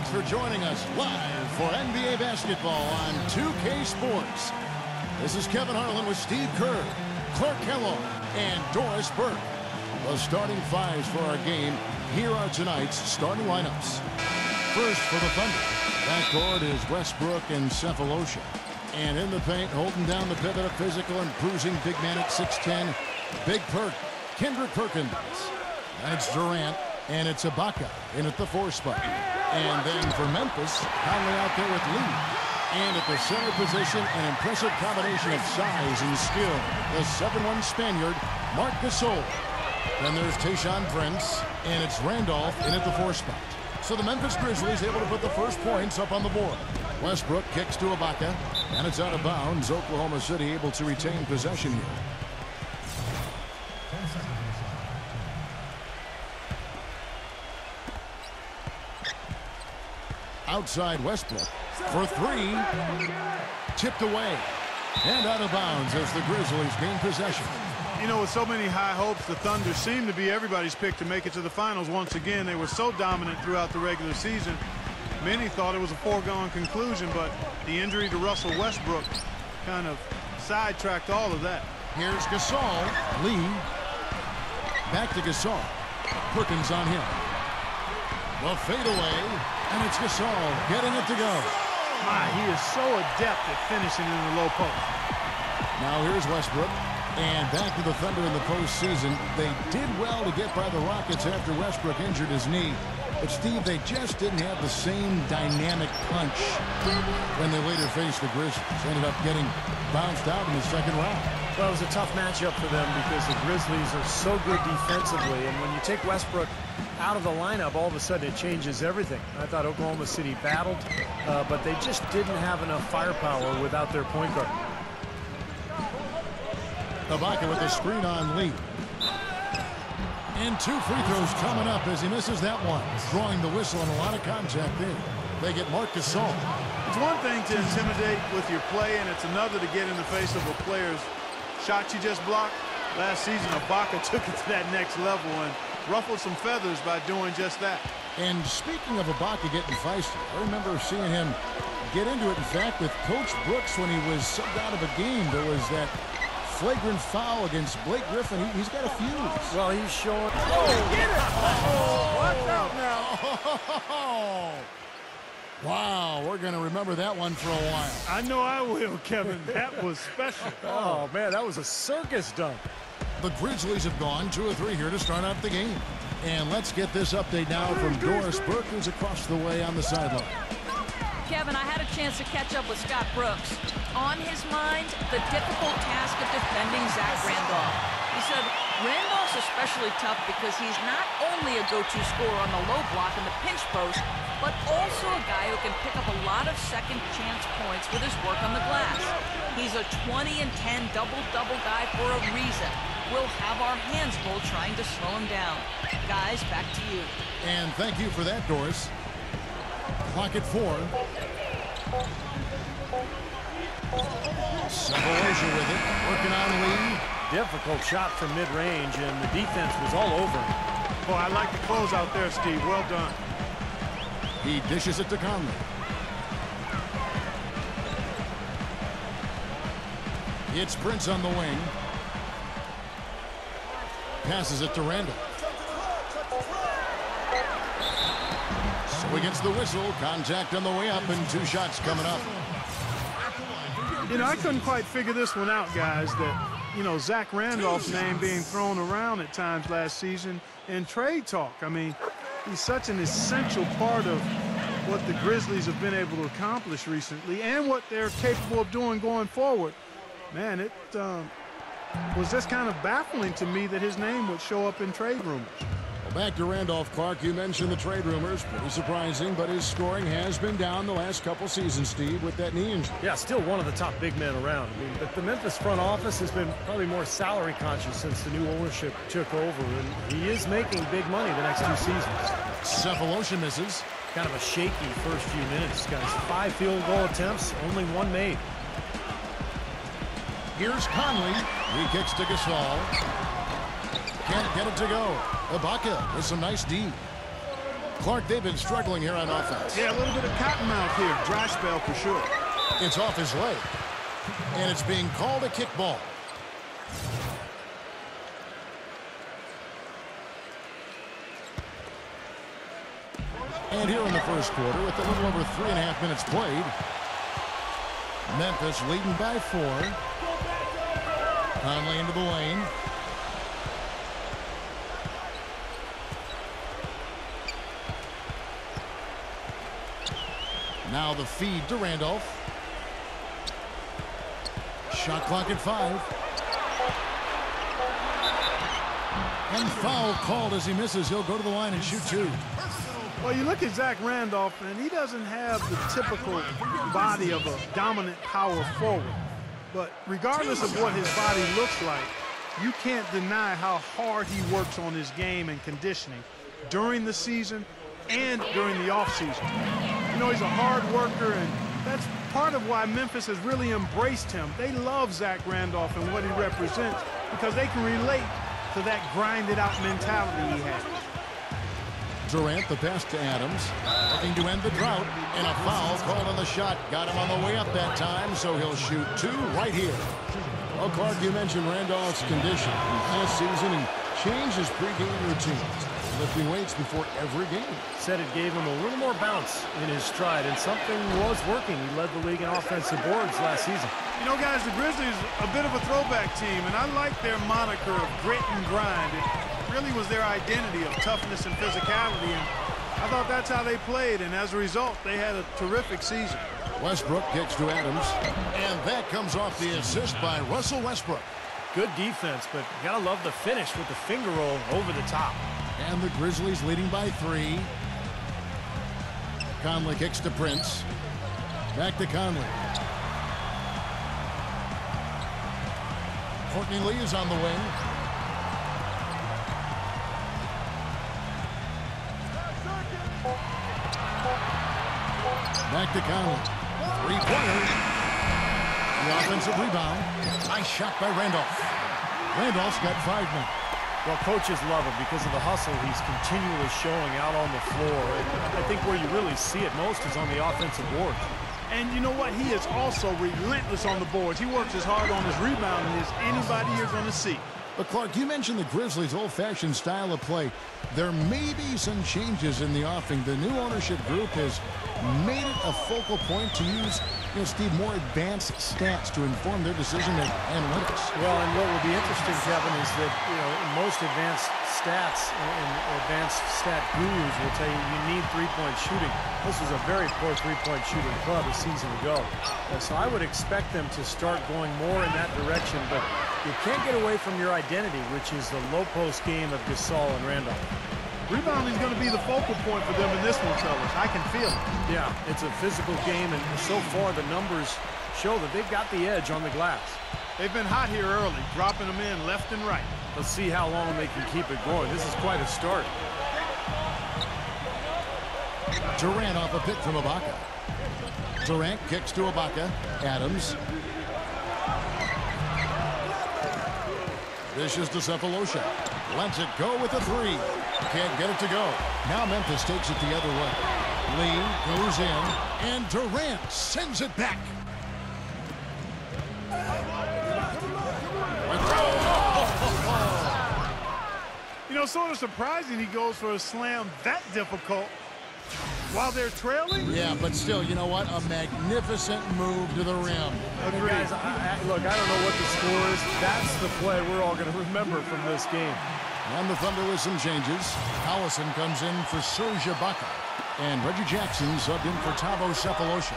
Thanks for joining us live for NBA basketball on 2K Sports. This is Kevin Harlan with Steve Kerr, Clark Kellogg, and Doris Burke. The starting fives for our game. Here are tonight's starting lineups. First for the Thunder. Backcourt is Westbrook and Sefolosha. And in the paint, holding down the pivot, a physical and bruising big man at 6'10", Big Perk, Kendrick Perkins. And it's Durant, and it's Ibaka in at the 4 spot. And then for Memphis, Conley out there with Leuer. And at the center position, an impressive combination of size and skill. The 7'1" Spaniard, Marc Gasol. Then there's Tayshaun Prince, and it's Randolph in at the 4 spot. So the Memphis Grizzlies able to put the first points up on the board. Westbrook kicks to Ibaka, and it's out of bounds. Oklahoma City able to retain possession here. Outside Westbrook for 3. Tipped away and out of bounds as the Grizzlies gain possession. You know, with so many high hopes, the Thunder seem to be everybody's pick to make it to the finals once again. They were so dominant throughout the regular season. Many thought it was a foregone conclusion, but the injury to Russell Westbrook kind of sidetracked all of that. Here's Gasol. Lee. Back to Gasol. Perkins on him. The fadeaway, and it's Gasol getting it to go. My, he is so adept at finishing in the low post. Now here's Westbrook. And back to the Thunder in the postseason. They did well to get by the Rockets after Westbrook injured his knee. But, Steve, they just didn't have the same dynamic punch when they later faced the Grizzlies. Ended up getting bounced out in the second round. Well, it was a tough matchup for them because the Grizzlies are so good defensively. And when you take Westbrook out of the lineup, all of a sudden it changes everything. I thought Oklahoma City battled, but they just didn't have enough firepower without their point guard. Ibaka with the screen on Lee. And 2 free throws coming up as he misses that one. Drawing the whistle and a lot of contact there. They get Marc Gasol. It's one thing to intimidate with your play, and it's another to get in the face of a player's shot you just blocked. Last season, Ibaka took it to that next level and ruffled some feathers by doing just that. And speaking of Ibaka getting feisty, I remember seeing him get into it. In fact, with Coach Brooks when he was subbed out of a game, there was that flagrant foul against Blake Griffin. He's got a fuse. Well, he's showing. Oh, get it! Oh, watch out now! Oh, wow, we're going to remember that one for a while. I know I will, Kevin. That was special. Oh, man, that was a circus dunk. The Grizzlies have gone 2 of 3 here to start out the game. And let's get this update now from Doris Burke, who's across the way on the sideline. Kevin, I had a chance to catch up with Scott Brooks. On his mind, the difficult task of defending Zach Randolph. He said, Randolph's especially tough because he's not only a go-to scorer on the low block and the pinch post, but also a guy who can pick up a lot of second chance points with his work on the glass. He's a 20 and 10 double-double guy for a reason. We'll have our hands full trying to slow him down. Guys, back to you. And thank you for that, Doris. Clock at 4. Sefolosha with it, working on Lee. Difficult shot from mid-range, and the defense was all over him. Boy, I like the close out there, Steve. Well done. He dishes it to Conley. It's Prince on the wing. Passes it to Randolph. So against the whistle, contact on the way up, and 2 shots coming up. You know, I couldn't quite figure this one out, guys, that, you know, Zach Randolph's name being thrown around at times last season in trade talk. I mean, he's such an essential part of what the Grizzlies have been able to accomplish recently and what they're capable of doing going forward. Man, it was just kind of baffling to me that his name would show up in trade rumors. Back to Randolph, Clark. You mentioned the trade rumors. Pretty surprising, but his scoring has been down the last couple seasons, Steve, with that knee injury. Yeah, still one of the top big men around. I mean, but the Memphis front office has been probably more salary conscious since the new ownership took over, and he is making big money the next 2 seasons. Sefolosha misses. Kind of a shaky first few minutes, guys. 5 field goal attempts, only 1 made. Here's Conley. He kicks to Gasol. Can't get it to go. Ibaka with some nice D. Clark, they've been struggling here on offense. Yeah, a little bit of cotton mouth here. Dry spell for sure. It's off his leg. And it's being called a kickball. And here in the first quarter, with a little over 3.5 minutes played, Memphis leading by 4. Conley into the lane. Now the feed to Randolph. Shot clock at 5. And foul called as he misses. He'll go to the line and shoot 2. Well, you look at Zach Randolph, and he doesn't have the typical body of a dominant power forward. But regardless of what his body looks like, you can't deny how hard he works on his game and conditioning during the season and during the offseason. You know, he's a hard worker, and that's part of why Memphis has really embraced him. They love Zach Randolph and what he represents because they can relate to that grinded-out mentality he has. Durant, the pass to Adams, looking to end the drought, and a foul called on the shot. Got him on the way up that time, so he'll shoot 2 right here. Well, Clark, you mentioned Randolph's condition. Last season, he changed his pregame routine, lifting weights before every game. Said it gave him a little more bounce in his stride, and something was working. He led the league in offensive boards last season. You know, guys, the Grizzlies are a bit of a throwback team, and I like their moniker of grit and grind. It really was their identity of toughness and physicality, and I thought that's how they played, and as a result, they had a terrific season. Westbrook kicks to Adams, and that comes off the assist by Russell Westbrook. Good defense, but you gotta love the finish with the finger roll over the top. And the Grizzlies leading by 3. Conley kicks to Prince. Back to Conley. Courtney Lee is on the wing. Back to Conley. 3-pointer. The offensive rebound. Nice shot by Randolph. Randolph's got 5 now. Well, coaches love him because of the hustle he's continually showing out on the floor. And I think where you really see it most is on the offensive boards. And you know what? He is also relentless on the boards. He works as hard on his rebounding as anybody you're going to see. But, Clark, you mentioned the Grizzlies' old-fashioned style of play. There may be some changes in the offing. The new ownership group has made it a focal point to use, Steve, more advanced stats to inform their decision-making analytics. Well, and what will be interesting, Kevin, is that, most advanced stats and advanced stat gurus will tell you you need three-point shooting. This was a very poor three-point shooting club a season ago. So I would expect them to start going more in that direction, but you can't get away from your identity, which is the low-post game of Gasol and Randolph. Rebounding is going to be the focal point for them in this one, fellas. I can feel it. Yeah, it's a physical game, and so far the numbers show that they've got the edge on the glass. They've been hot here early, dropping them in left and right. Let's see how long they can keep it going. This is quite a start. Durant off a pick from Ibaka. Durant kicks to Ibaka. Adams. Dishes to Sefolosha. Lets it go with a 3. Can't get it to go. Now Memphis takes it the other way. Lee goes in, and Durant sends it back. Sort of surprising he goes for a slam that difficult while they're trailing. Yeah, but still, you know what? A magnificent move to the rim. Agreed. Guys, look, I don't know what the score is. That's the play we're all going to remember from this game. And the Thunder with some changes. Collison comes in for Serge Ibaka. And Reggie Jackson subbed in for Sefolosha.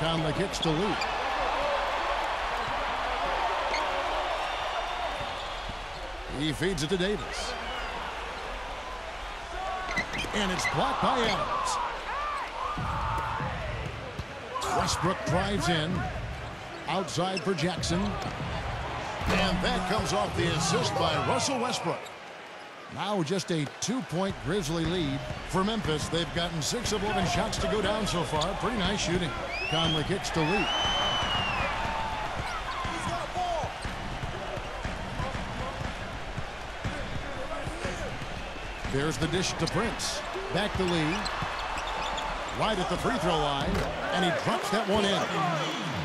Conley kicks to Leuer. He feeds it to Davis. And it's blocked by Adams. Westbrook drives in. Outside for Jackson. And that comes off the assist by Russell Westbrook. Now just a 2-point Grizzly lead for Memphis. They've gotten 6 of 11 shots to go down so far. Pretty nice shooting. Conley kicks to Leuer. There's the dish to Prince. Back to Lee. Right at the free throw line, and he drops that one in.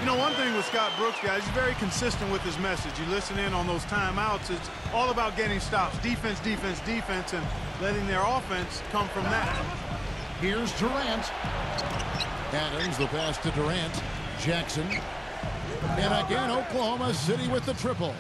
You know, one thing with Scott Brooks, guys, he's very consistent with his message. You listen in on those timeouts, it's all about getting stops. Defense, defense, defense, and letting their offense come from that. Here's Durant. Adams, the pass to Durant. Jackson. And again, Oklahoma City with the triple.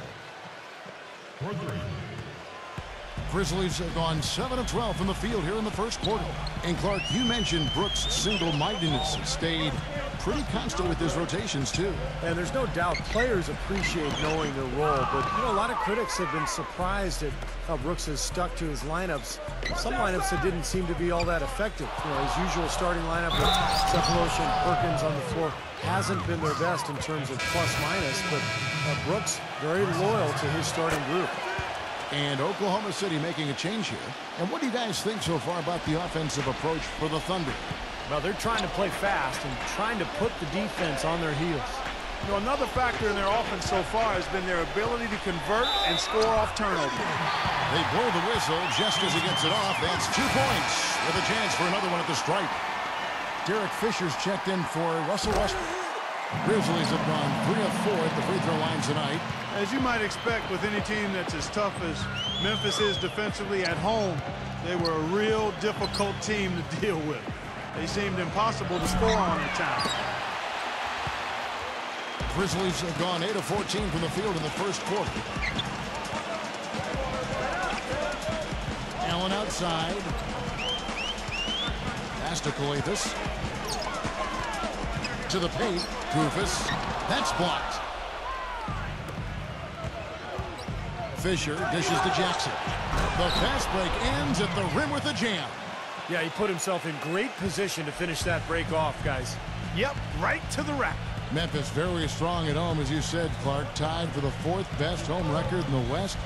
Grizzlies have gone 7 of 12 from the field here in the first quarter. And Clark, you mentioned Brooks' single-mindedness. He stayed pretty constant with his rotations, too. And there's no doubt players appreciate knowing their role, but you know, a lot of critics have been surprised at how Brooks has stuck to his lineups. Some lineups that didn't seem to be all that effective. You know, his usual starting lineup with Sefolosha and Perkins on the floor hasn't been their best in terms of plus-minus, but Brooks very loyal to his starting group. And Oklahoma City making a change here. And what do you guys think so far about the offensive approach for the Thunder? Well, they're trying to play fast and trying to put the defense on their heels. You know, another factor in their offense so far has been their ability to convert and score off turnover. They blow the whistle just as he gets it off. That's 2 points with a chance for another one at the stripe. Derek Fisher's checked in for Russell Westbrook. Grizzlies have gone 3 of 4 at the free throw line tonight. As you might expect with any team that's as tough as Memphis is defensively at home, they were a real difficult team to deal with. They seemed impossible to score on at times. Grizzlies have gone 8 of 14 from the field in the first quarter. Allen outside. Pass to Calathes. To the paint. Koufos. That's blocked. Fisher dishes to Jackson. The fast break ends at the rim with a jam. Yeah, he put himself in great position to finish that break off, guys. Yep, right to the rack. Memphis very strong at home, as you said, Clark. Tied for the 4th best home record in the West.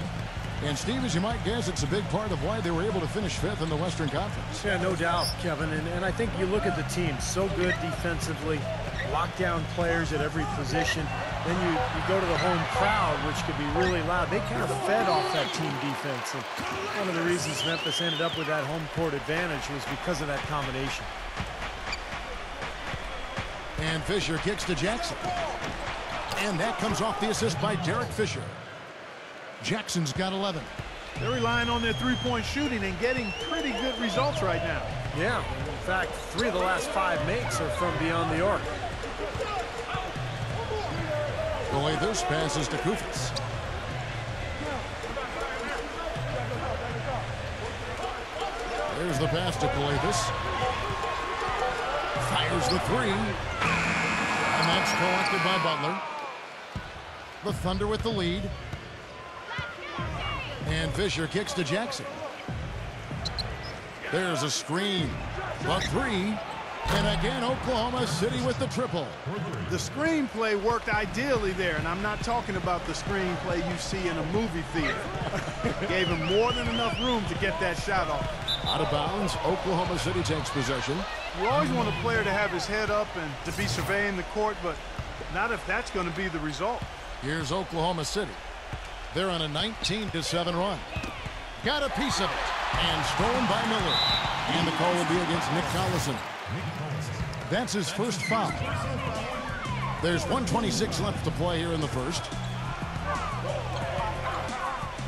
And, Steve, as you might guess, it's a big part of why they were able to finish 5th in the Western Conference. Yeah, no doubt, Kevin. And I think you look at the team, so good defensively, lockdown players at every position. Then you go to the home crowd, which could be really loud. They kind of fed off that team defense. And one of the reasons Memphis ended up with that home court advantage was because of that combination. And Fisher kicks to Jackson. And that comes off the assist by Derek Fisher. Jackson's got 11. They're relying on their three-point shooting and getting pretty good results right now. Yeah, in fact, 3 of the last 5 makes are from beyond the arc. Calathes passes to Koufos. There's the pass to Calathes. Fires the 3. And that's collected by Butler. The Thunder with the lead. And Fisher kicks to Jackson. There's a screen. The 3. And again, Oklahoma City with the triple. The screenplay worked ideally there, and I'm not talking about the screenplay you see in a movie theater. Gave him more than enough room to get that shot off. Out of bounds, Oklahoma City takes possession. You always want a player to have his head up and to be surveying the court, but not if that's going to be the result. Here's Oklahoma City. They're on a 19-7 run. Got a piece of it. And stolen by Miller. And the call will be against Nick Collison. That's his first foul. There's 1:26 left to play here in the first.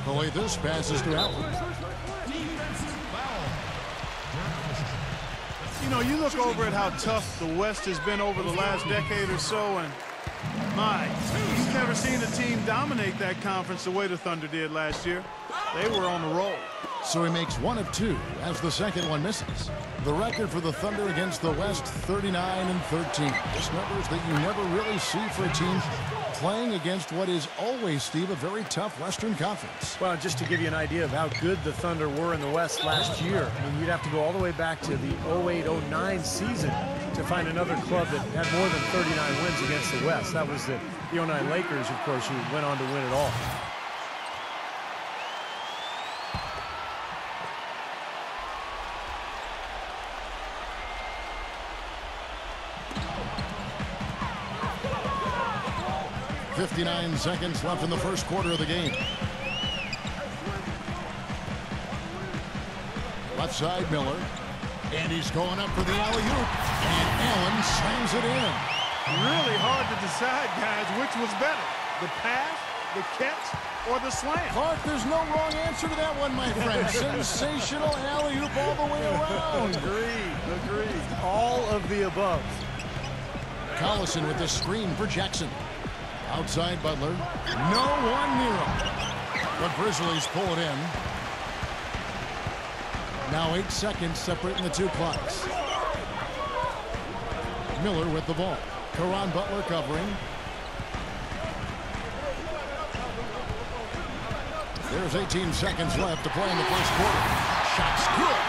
Calathes passes to Allen. You know, you look over at how tough the West has been over the last decade or so, and my, you've never seen a team dominate that conference the way the Thunder did last year. They were on the roll. So he makes 1 of 2 as the second one misses. The record for the Thunder against the West, 39-13. Just numbers that you never really see for a team playing against what is always, Steve, a very tough Western Conference. Well, just to give you an idea of how good the Thunder were in the West last year, I mean, you'd have to go all the way back to the 08-09 season to find another club that had more than 39 wins against the West. That was the 09 Lakers, of course, who went on to win it all. .59 seconds left in the first quarter of the game. left side, Miller. And he's going up for the alley-oop. And Allen slams it in. Really hard to decide, guys, which was better. The pass, the catch, or the slam. Clark, there's no wrong answer to that one, my friend. Sensational alley-oop all the way around. Agreed. All of the above. Collison with the screen for Jackson. Outside Butler. No one near him. The Grizzlies pull it in. Now 8 seconds separating the two clocks. Miller with the ball. Caron Butler covering. There's 18 seconds left to play in the first quarter. Shot's good.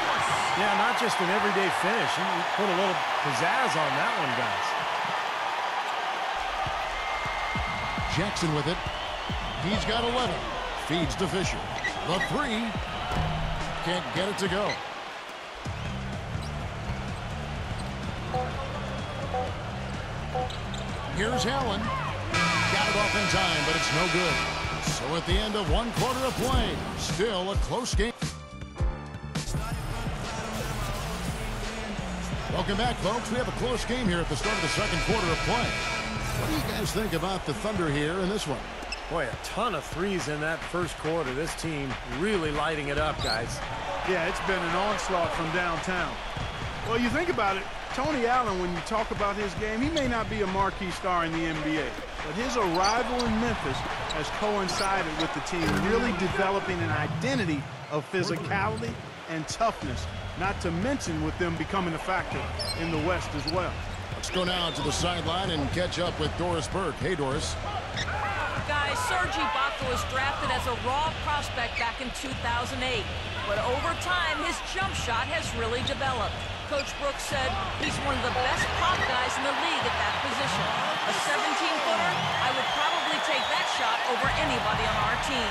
Yeah, not just an everyday finish. He put a little pizzazz on that one, guys. Jackson with it. He's got 11. Feeds to Fisher. The three. Can't get it to go. Here's Allen. Got it off in time, but it's no good. So at the end of 1 quarter of play, still a close game. Welcome back, folks. We have a close game here at the start of the second quarter of play. What do you guys think about the Thunder here in this one? Boy, a ton of threes in that first quarter. This team really lighting it up, guys. Yeah, it's been an onslaught from downtown. Well, you think about it, Tony Allen, when you talk about his game, he may not be a marquee star in the NBA, but his arrival in Memphis has coincided with the team really developing an identity of physicality and toughness, not to mention with them becoming a factor in the West as well. Let's go now to the sideline and catch up with Doris Burke. Hey, Doris. Guys, Serge Ibaka was drafted as a raw prospect back in 2008. But over time, his jump shot has really developed. Coach Brooks said he's one of the best pop guys in the league at that position. A 17-footer, I would probably take that shot over anybody on our team.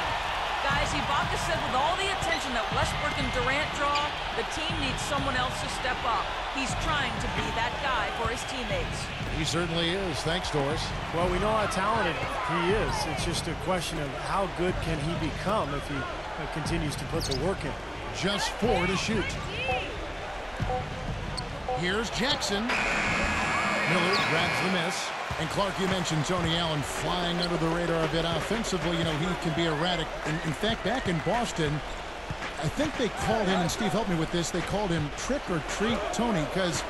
Guys, Ibaka said with all the attention that Westbrook and Durant draw, the team needs someone else to step up. He's trying to be that guy for his teammates. He certainly is. Thanks, Doris. Well, we know how talented he is. It's just a question of how good can he become if he continues to put the work in. Just 4 to shoot. Here's Jackson. Miller grabs the miss. And Clark, you mentioned Tony Allen flying under the radar a bit offensively. You know, he can be erratic. In fact, back in Boston, I think they called him, and Steve, help me with this, they called him Trick or Treat Tony, because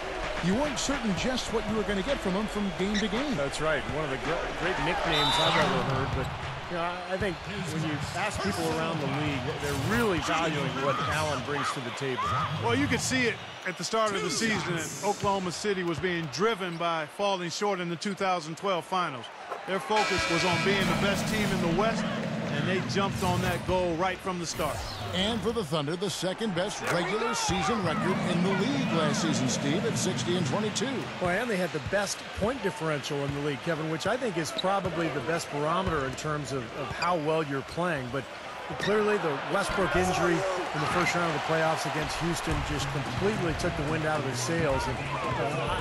you weren't certain just what you were going to get from him from game to game. That's right. One of the great nicknames I've ever heard. But you know, I think when you ask people around the league, they're really valuing what Allen brings to the table. Well, you could see it at the start of the season that Oklahoma City was being driven by falling short in the 2012 finals. Their focus was on being the best team in the West, and they jumped on that goal right from the start. And for the Thunder, the second best regular season record in the league last season, Steve, at 60-22. Well, and they had the best point differential in the league, Kevin, which I think is probably the best barometer in terms of how well you're playing. But clearly the Westbrook injury in the first round of the playoffs against Houston just completely took the wind out of their sails. And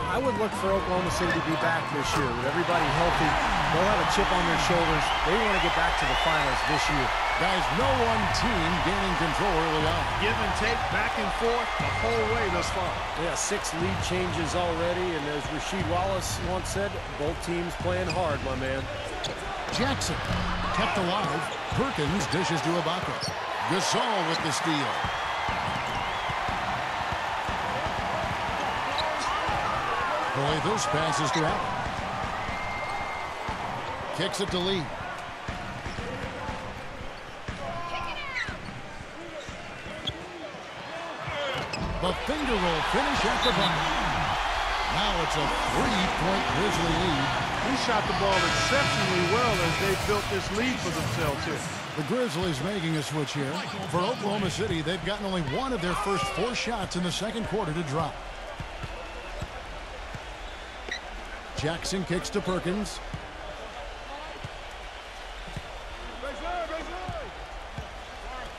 I would look for Oklahoma City to be back this year. With everybody healthy, they'll have a chip on their shoulders. They want to get back to the finals this year. Guys, no one team gaining control early on. Give and take, back and forth, the whole way thus far. Yeah, 6 lead changes already, and as Rasheed Wallace once said, both teams playing hard, my man. Jackson kept alive. Perkins dishes to Ibaka. Gasol with the steal. Boy, those passes to Allen. Kicks it to Lee. The finger roll finish at the button. Now it's a 3-point Grizzly lead. He shot the ball exceptionally well as they built this lead for themselves here. The Grizzlies making a switch here. For Oklahoma City, they've gotten only one of their first 4 shots in the second quarter to drop. Jackson kicks to Perkins.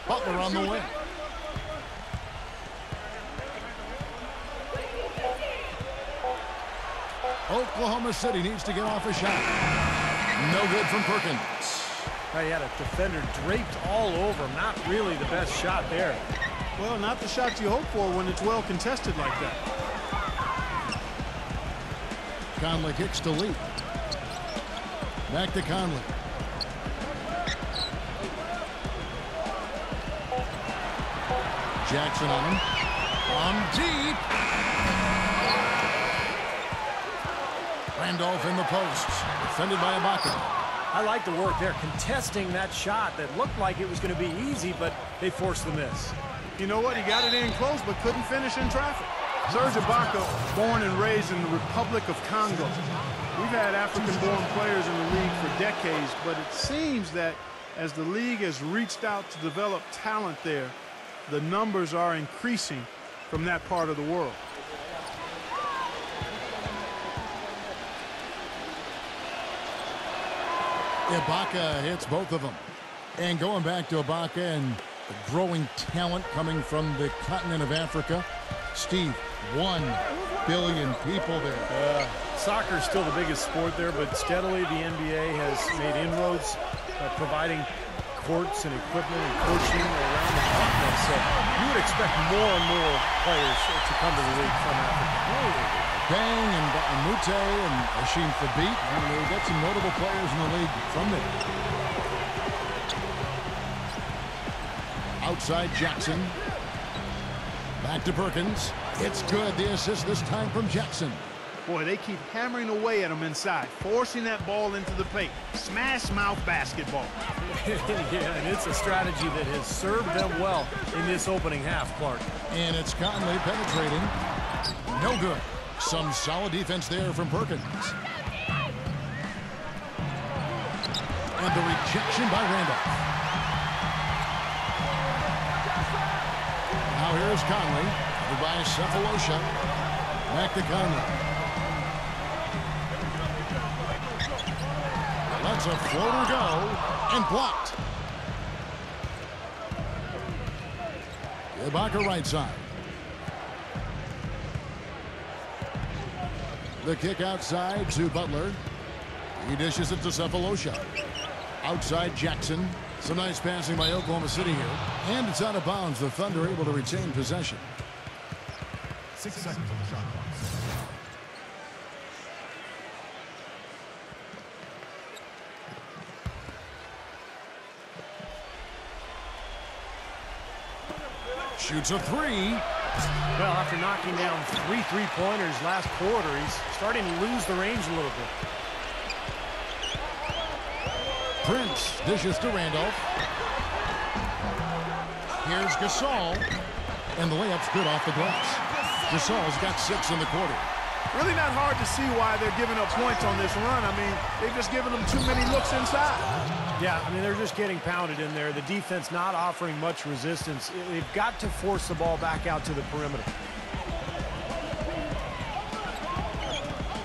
Butler on the way. Oklahoma City needs to get off a shot. No good from Perkins. He had a defender draped all over him. Not really the best shot there. Well, not the shot you hope for when it's well contested like that. Conley kicks to Lee. Back to Conley. Jackson on him. On deep. Randolph in the posts. Defended by Ibaka. I like the work there, contesting that shot that looked like it was going to be easy, but they forced the miss. You know what? He got it in close, but couldn't finish in traffic. Serge Ibaka, born and raised in the Republic of Congo. We've had African-born players in the league for decades, but it seems that as the league has reached out to develop talent there, the numbers are increasing from that part of the world. Ibaka hits both of them. And going back to Ibaka and the growing talent coming from the continent of Africa. Steve, 1 billion people there. Soccer is still the biggest sport there, but steadily the NBA has made inroads, providing courts and equipment and coaching around the continent. So you would expect more and more players to come to the league from Africa. Bang and Mute and Hashim Thabeet. We've got some notable players in the league from there. Outside Jackson. Back to Perkins. It's good. The assist this time from Jackson. Boy, they keep hammering away at him inside, forcing that ball into the paint. Smash mouth basketball. Yeah, and it's a strategy that has served them well in this opening half, Clark. And it's Conley penetrating. No good. Some solid defense there from Perkins. And the rejection by Randolph. Now here's Conley. By Sefolosha. Back to Conley. Lets a floater go and blocked. Ibaka right side. The kick outside to Butler. He dishes it to Sefolosha. Outside Jackson. Some nice passing by Oklahoma City here. And it's out of bounds. The Thunder able to retain possession. 6 seconds on the shot clock. Shoots a three. Well, after knocking down 3 3-pointers last quarter, he's starting to lose the range a little bit. Prince dishes to Randolph. Here's Gasol. And the layup's good off the glass. Gasol's got 6 in the quarter. Really not hard to see why they're giving up points on this run. I mean, they've just given them too many looks inside. Yeah, I mean, they're just getting pounded in there. The defense not offering much resistance. They've got to force the ball back out to the perimeter.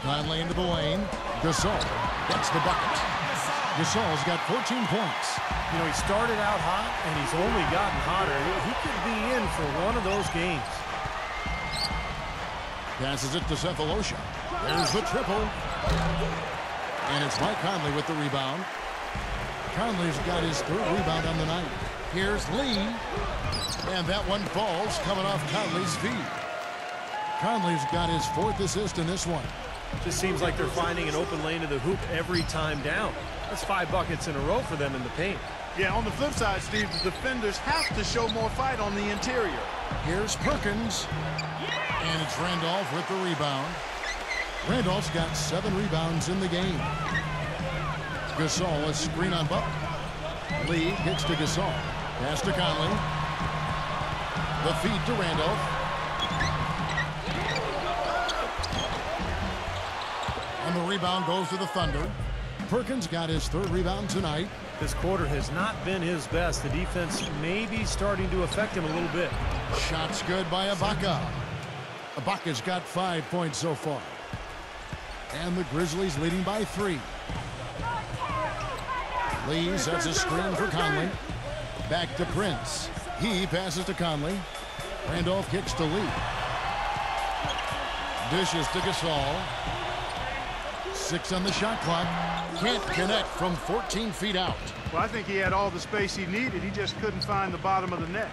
Conley into the lane. Gasol gets the bucket. Gasol's got 14 points. You know, he started out hot, and he's only gotten hotter. He could be in for one of those games. Passes it to Sefolosha. There's the triple. And it's Mike Conley with the rebound. Conley's got his 3rd rebound on the night. Here's Lee. And that one falls coming off Conley's feet. Conley's got his 4th assist in this one. Just seems like they're finding an open lane to the hoop every time down. That's 5 buckets in a row for them in the paint. Yeah, on the flip side, Steve, the defenders have to show more fight on the interior. Here's Perkins. And it's Randolph with the rebound. Randolph's got 7 rebounds in the game. Gasol, a screen on Butler. Lee kicks to Gasol. Pass to Conley. The feed to Randolph. And the rebound goes to the Thunder. Perkins got his 3rd rebound tonight. This quarter has not been his best. The defense may be starting to affect him a little bit. Shots good by Ibaka. Ibaka's got 5 points so far. And the Grizzlies leading by 3. Lee sets a screen for Conley. Back to Prince. He passes to Conley. Randolph kicks to Lee. Dishes to Gasol. 6 on the shot clock. Can't connect from 14 feet out. Well, I think he had all the space he needed. He just couldn't find the bottom of the net.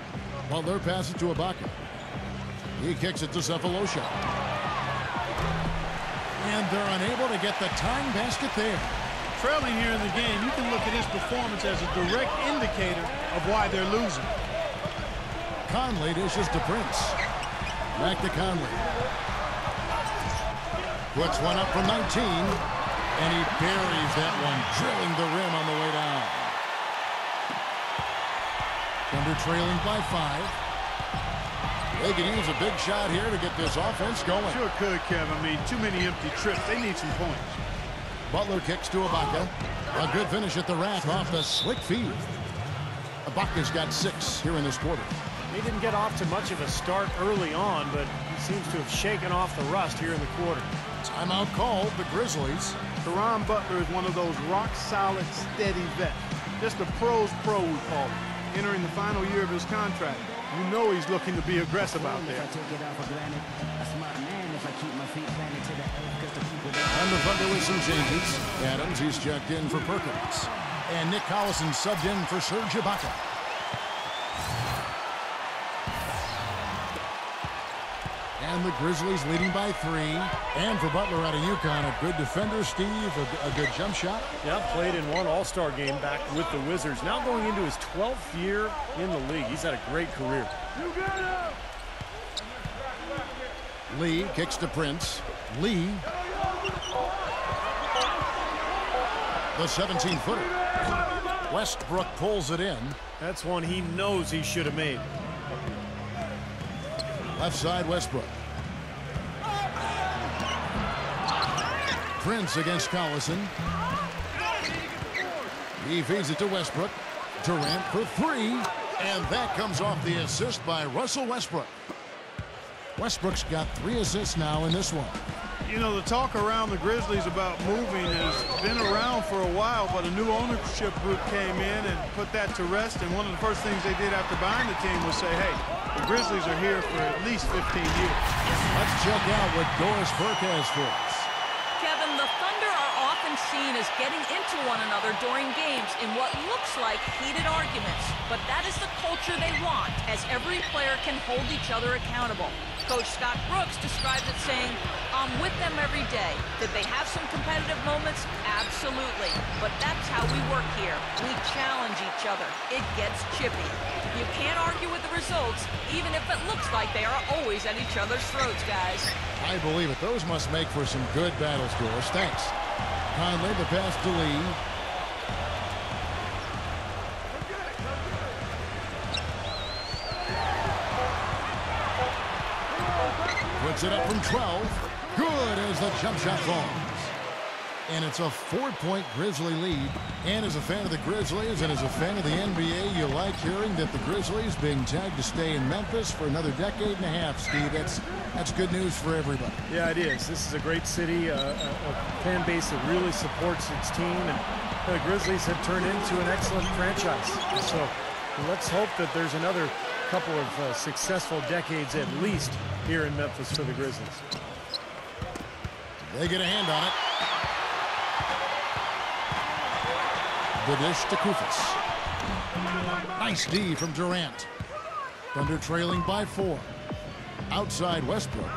Butler passes to Ibaka. He kicks it to Sefolosha. And they're unable to get the tying basket there. Trailing here in the game, you can look at his performance as a direct indicator of why they're losing. Conley dishes to Prince. Back to Conley. Puts one up from 19. And he buries that one, drilling the rim on the way down. Thunder trailing by 5. They can use a big shot here to get this offense going. Sure could, Kevin. I mean, too many empty trips. They need some points. Butler kicks to Ibaka. A good finish at the rack off the slick feed. Ibaka's got 6 here in this quarter. He didn't get off to much of a start early on, but he seems to have shaken off the rust here in the quarter. Timeout called the Grizzlies. Durant Butler is one of those rock-solid, steady vets. Just a pro's pro, we call him. Entering the final year of his contract. You know he's looking to be aggressive out there. And the Thunder with some changes. Adams, he's checked in for Perkins. And Nick Collison subbed in for Serge Ibaka. And the Grizzlies leading by 3. And for Butler out of UConn, a good defender, Steve, a good jump shot. Yeah, played in one All-Star game back with the Wizards. Now going into his 12th year in the league. He's had a great career. Lee kicks to Prince. Lee. The 17-footer. Westbrook pulls it in. That's one he knows he should have made. Left side, Westbrook. Prince against Collison. He feeds it to Westbrook. Durant for 3. And that comes off the assist by Russell Westbrook. Westbrook's got 3 assists now in this one. You know, the talk around the Grizzlies about moving has been around for a while, but a new ownership group came in and put that to rest. And one of the first things they did after buying the team was say, hey, the Grizzlies are here for at least 15 years. Let's check out what Doris Burke has for us. Kevin, the Thunder are often seen as getting into one another during games in what looks like heated arguments. But that is the culture they want, as every player can hold each other accountable. Coach Scott Brooks describes it saying, I'm with them every day. Did they have some competitive moments? Absolutely. But that's how we work here. We challenge each other. It gets chippy. You can't argue with the results, even if it looks like they are always at each other's throats, guys. I believe it. Those must make for some good battles, Doris. Thanks. Conley, the pass to Lee. Puts it up from 12. Good as the jump shot falls. And it's a 4-point Grizzly lead. And as a fan of the Grizzlies and as a fan of the NBA, you like hearing that the Grizzlies being tagged to stay in Memphis for another decade and a half, Steve. That's good news for everybody. Yeah, it is. This is a great city, a fan base that really supports its team. And the Grizzlies have turned into an excellent franchise. So let's hope that there's another couple of successful decades at least here in Memphis for the Grizzlies. They get a hand on it. The dish to Koufos. Nice D from Durant. Thunder trailing by 4. Outside Westbrook.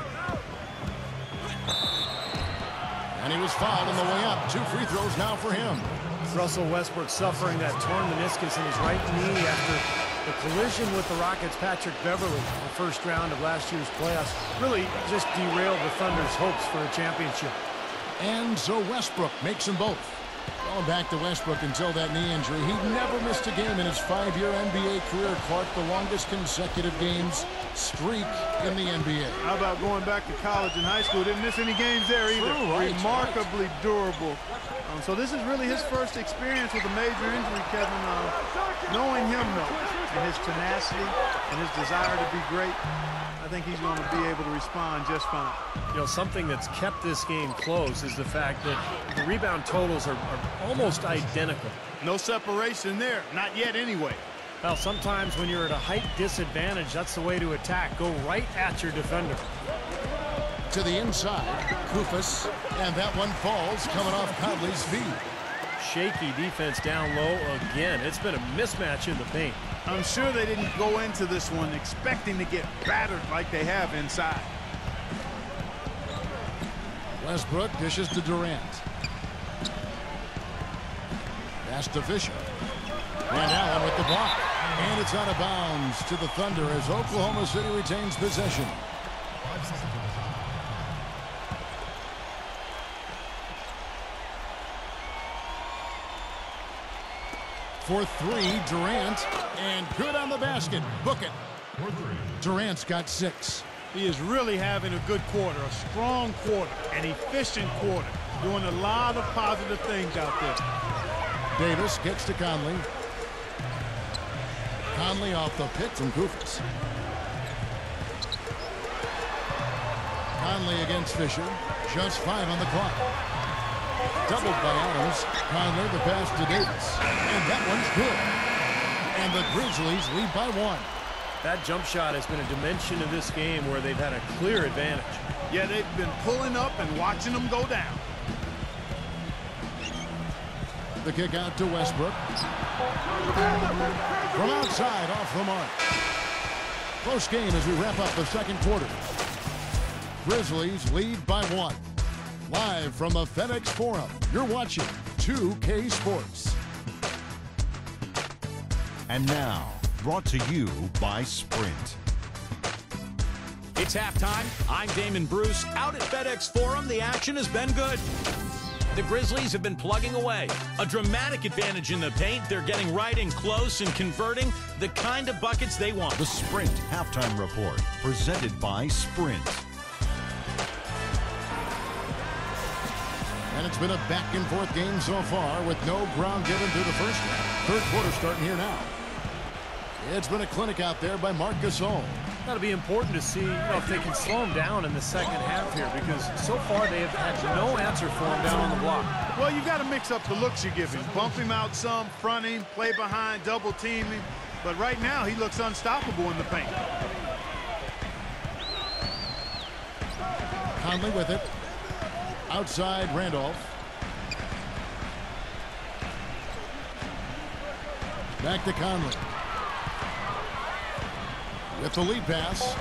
And he was fouled on the way up. 2 free throws now for him. Russell Westbrook suffering that torn meniscus in his right knee after the collision with the Rockets' Patrick Beverly in the first round of last year's playoffs really just derailed the Thunder's hopes for a championship. And so Westbrook makes them both. Going back to Westbrook until that knee injury, he never missed a game in his 5-year NBA career. Clark, the longest consecutive games streak in the NBA. How about going back to college and high school? Didn't miss any games there either. True, right, remarkably durable. So this is really his first experience with a major injury, Kevin. Knowing him, though, and his tenacity and his desire to be great, I think he's going to be able to respond just fine. You know, something that's kept this game close is the fact that the rebound totals are almost identical. No separation there. Not yet, anyway. Well, sometimes when you're at a height disadvantage, that's the way to attack. Go right at your defender. To the inside, Koufos, and that one falls coming off Conley's feet. Shaky defense down low again. It's been a mismatch in the paint. I'm sure they didn't go into this one expecting to get battered like they have inside. Westbrook dishes to Durant. Pass to Fisher. And Allen with the block. And it's out of bounds to the Thunder as Oklahoma City retains possession. 5 seconds on the shot clock. For three, Durant. And good on the basket. Book it. For 3. Durant's got 6. He is really having a good quarter, a strong quarter, an efficient quarter, doing a lot of positive things out there. Davis gets to Conley. Conley off the pick from Koufos. Conley against Fisher. Just 5 on the clock. Doubled by Adams. Conley the pass to Davis. And that one's good. And the Grizzlies lead by 1. That jump shot has been a dimension of this game where they've had a clear advantage. Yeah, they've been pulling up and watching them go down. The kick out to Westbrook. From outside, off the mark. Close game as we wrap up the second quarter. Grizzlies lead by 1. Live from the FedEx Forum, you're watching 2K Sports. And now, brought to you by Sprint. It's halftime. I'm Damon Bruce. Out at FedEx Forum, the action has been good. The Grizzlies have been plugging away. A dramatic advantage in the paint. They're getting right in close and converting the kind of buckets they want. The Sprint Halftime Report, presented by Sprint. And it's been a back-and-forth game so far with no ground given through the first half. Third quarter starting here now. It's been a clinic out there by Marc Gasol. That'll be important to see if they can slow him down in the second half here, because so far they have had no answer for him down on the block. Well, you've got to mix up the looks you give him. Bump him out some, front him, play behind, double team him. But right now, he looks unstoppable in the paint. Conley with it. Outside Randolph. Back to Conley. With the lead pass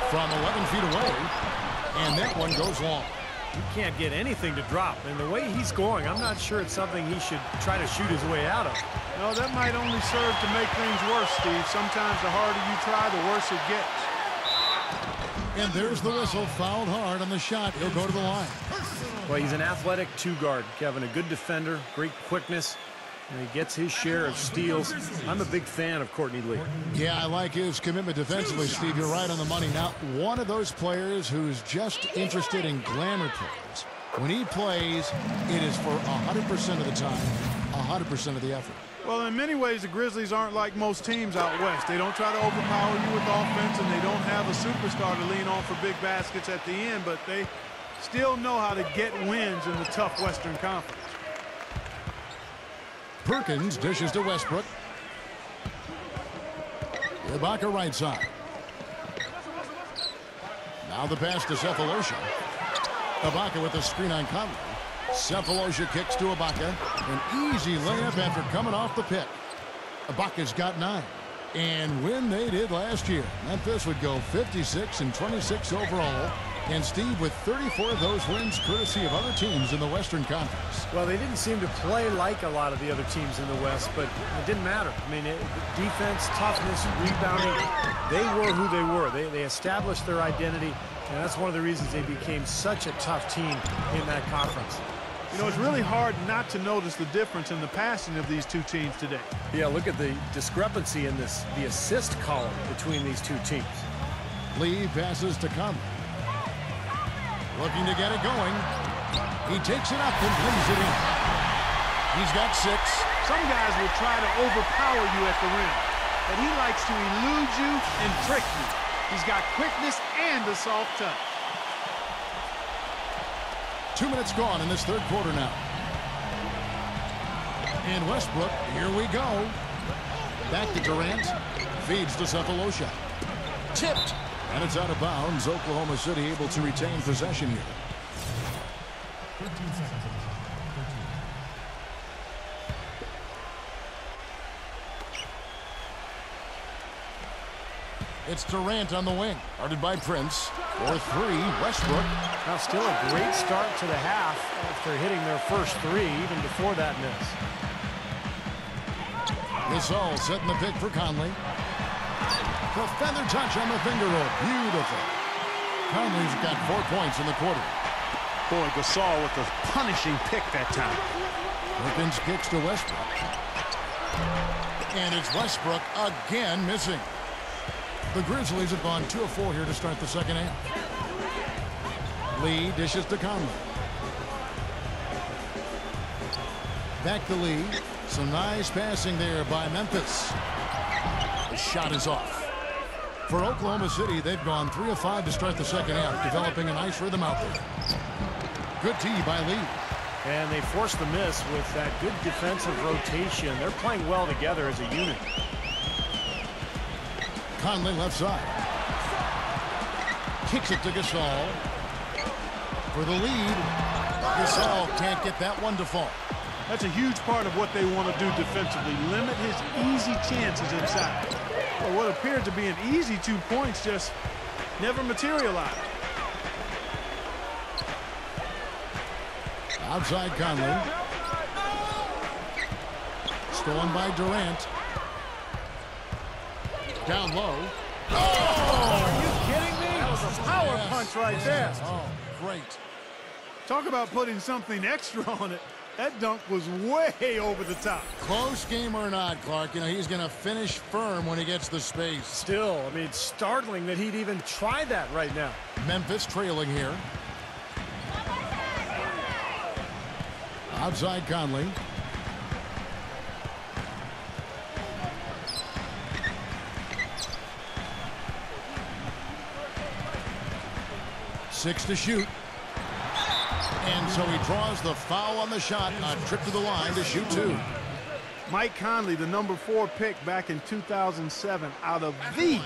from 11 feet away. And that one goes long. He can't get anything to drop. And the way he's going, I'm not sure it's something he should try to shoot his way out of. No, that might only serve to make things worse, Steve. Sometimes the harder you try, the worse it gets. And there's the whistle. Fouled hard on the shot. He'll go to the line. Well, he's an athletic two-guard, Kevin. A good defender, great quickness. And he gets his share of steals. I'm a big fan of Courtney Lee. Yeah, I like his commitment defensively, Steve. You're right on the money. Now, one of those players who's just interested in glamour plays. When he plays, it is for 100% of the time, 100% of the effort. Well, in many ways, the Grizzlies aren't like most teams out west. They don't try to overpower you with offense, and they don't have a superstar to lean on for big baskets at the end, but they still know how to get wins in the tough Western Conference. Perkins dishes to Westbrook. Ibaka right side. Now the pass to Sefolosha. Ibaka with the screen on Conley. Sefolosha kicks to Ibaka. An easy layup after coming off the pick. Ibaka's got 9. And when they did last year, Memphis would go 56-26 overall. And Steve, with 34 of those wins courtesy of other teams in the Western Conference. Well, they didn't seem to play like a lot of the other teams in the West, but it didn't matter. I mean, defense, toughness, rebounding, they were who they were. They established their identity, and that's one of the reasons they became such a tough team in that conference. You know, it's really hard not to notice the difference in the passing of these two teams today. Yeah, look at the discrepancy in the assist column between these two teams. Lee passes to Conley. Looking to get it going. He takes it up and brings it in. He's got 6. Some guys will try to overpower you at the rim, but he likes to elude you and trick you. He's got quickness and a soft touch. 2 minutes gone in this third quarter now. And Westbrook, here we go. Back to Durant. Feeds to Sefolosha. Tipped. And it's out of bounds. Oklahoma City able to retain possession here. 13 seconds on the shot. It's Durant on the wing. Guarded by Prince. For three, Westbrook. Now still a great start to the half after hitting their first three, even before that miss. Gasol setting the pick for Conley. The feather touch on the finger roll. Beautiful. Conley's got 4 points in the quarter. Boy, Gasol with the punishing pick that time. Perkins kicks to Westbrook. And it's Westbrook again missing. The Grizzlies have gone 2 of 4 here to start the second half. Lee dishes to Conley. Back to Lee. Some nice passing there by Memphis. The shot is off. For Oklahoma City, they've gone 3 of 5 to start the second half, developing a nice rhythm out there. Good tee by Lee. And they forced the miss with that good defensive rotation. They're playing well together as a unit. Conley left side. Kicks it to Gasol. For the lead. Gasol can't get that one to fall. That's a huge part of what they want to do defensively. Limit his easy chances inside. Well, what appeared to be an easy 2 points just never materialized. Outside Conley. Stolen by Durant. Down low. Oh, are you kidding me? That was a power punch right there. Oh, great. Talk about putting something extra on it. That dunk was way over the top. Close game or not, Clark, you know, he's going to finish firm when he gets the space. Still, I mean, it's startling that he'd even try that right now. Memphis trailing here. Outside Conley. Six to shoot. And so he draws the foul on the shot. A trip to the line to shoot 2. Mike Conley, the number 4 pick back in 2007 out of the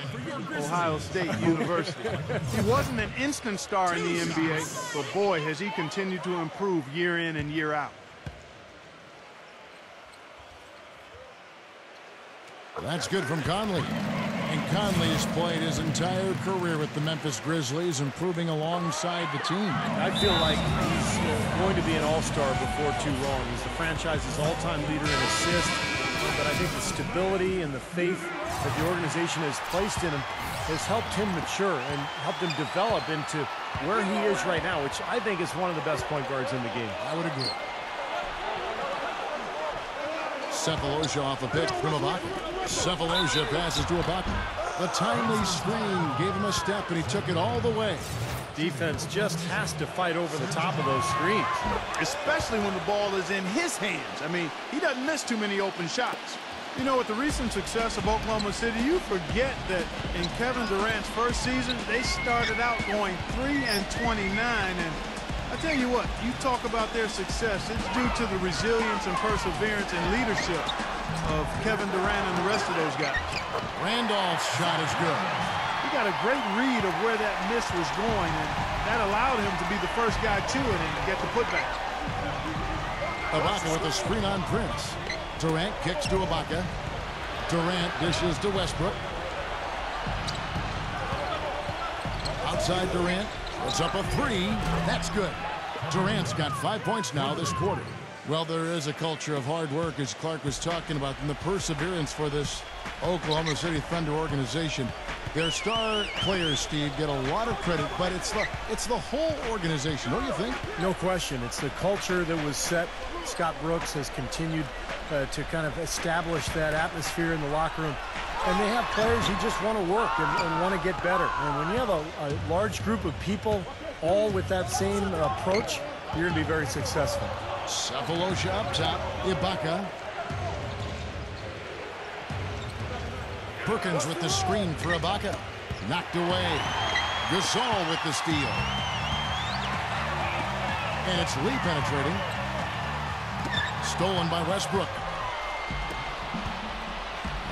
Ohio State University. He wasn't an instant star in the NBA, but boy, has he continued to improve year in and year out. That's good from Conley. And Conley has played his entire career with the Memphis Grizzlies, improving alongside the team. I feel like he's going to be an all-star before too long. He's the franchise's all-time leader in assists, but I think the stability and the faith that the organization has placed in him has helped him mature and helped him develop into where he is right now, which I think is one of the best point guards in the game. I would agree. Sefolosha off a pick from Ibaka. Sefolosha passes to Ibaka. The timely screen gave him a step, and he took it all the way. Defense just has to fight over the top of those screens. Especially when the ball is in his hands. I mean, he doesn't miss too many open shots. You know, with the recent success of Oklahoma City, you forget that in Kevin Durant's first season, they started out going 3-29, and I tell you what, you talk about their success, it's due to the resilience and perseverance and leadership of Kevin Durant and the rest of those guys. Randolph's shot is good. He got a great read of where that miss was going, and that allowed him to be the first guy to it and get the putback. Ibaka with a screen on Prince. Durant kicks to Ibaka. Durant dishes to Westbrook. Outside Durant. Puts up a 3. That's good. Durant's got 5 points now this quarter. Well, there is a culture of hard work, as Clark was talking about, and the perseverance for this Oklahoma City Thunder organization. Their star players, Steve, get a lot of credit, but it's the whole organization, don't you think? No question. It's the culture that was set. Scott Brooks has continued to kind of establish that atmosphere in the locker room. And they have players who just want to work and want to get better. And when you have a large group of people all with that same approach, you're going to be very successful. Sefolosha up top. Ibaka. Perkins with the screen for Ibaka. Knocked away. Gasol with the steal. And it's Lee penetrating. Stolen by Westbrook.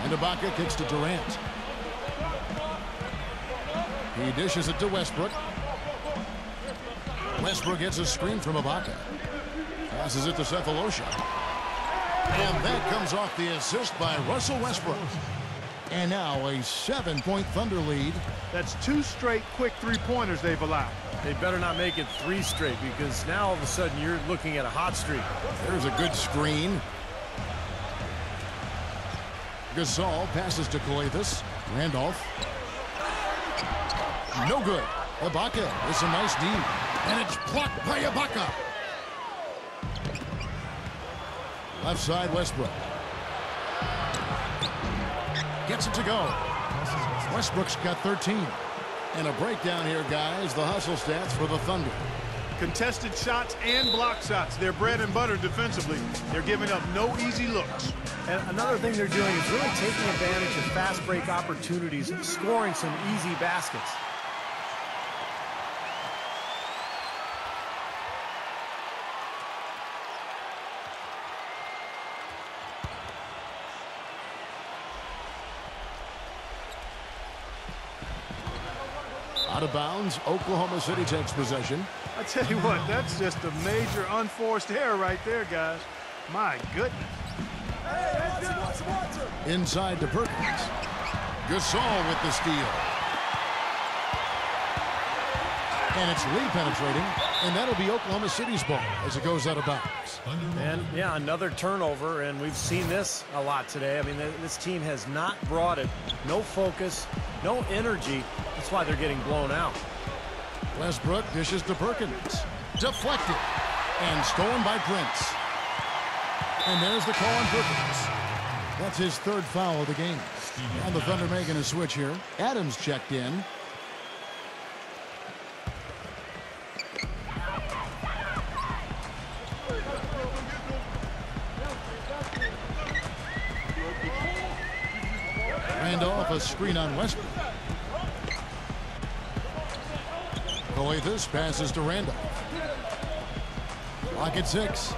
And Ibaka kicks to Durant. He dishes it to Westbrook. Westbrook gets a screen from Ibaka. Passes it to Sefolosha. And that comes off the assist by Russell Westbrook. And now a 7-point Thunder lead. That's 2 straight quick three-pointers they've allowed. They better not make it 3 straight, because now all of a sudden you're looking at a hot streak. There's a good screen. Gasol passes to Calathes. Randolph. No good. Ibaka. It's a nice D. And it's blocked by Ibaka. Left side, Westbrook. Gets it to go. Westbrook's got 13. And a breakdown here, guys. The hustle stats for the Thunder. Contested shots and block shots. They're bread and butter defensively. They're giving up no easy looks. And another thing they're doing is really taking advantage of fast break opportunities and scoring some easy baskets. Out of bounds, Oklahoma City takes possession. I tell you what, that's just a major unforced error right there, guys. My goodness. Inside to Perkins. Gasol with the steal. And it's Lee penetrating, and that'll be Oklahoma City's ball as it goes out of bounds. And, yeah, another turnover, and we've seen this a lot today. I mean, this team has not brought it. No focus, no energy. That's why they're getting blown out. Westbrook dishes to Perkins. Deflected. And stolen by Prince. And there's the call on Perkins. That's his 3rd foul of the game. And the Thunder making a switch here. Adams checked in. Randolph, a screen on Westbrook. Calathes passes to Randolph. Lock at 6.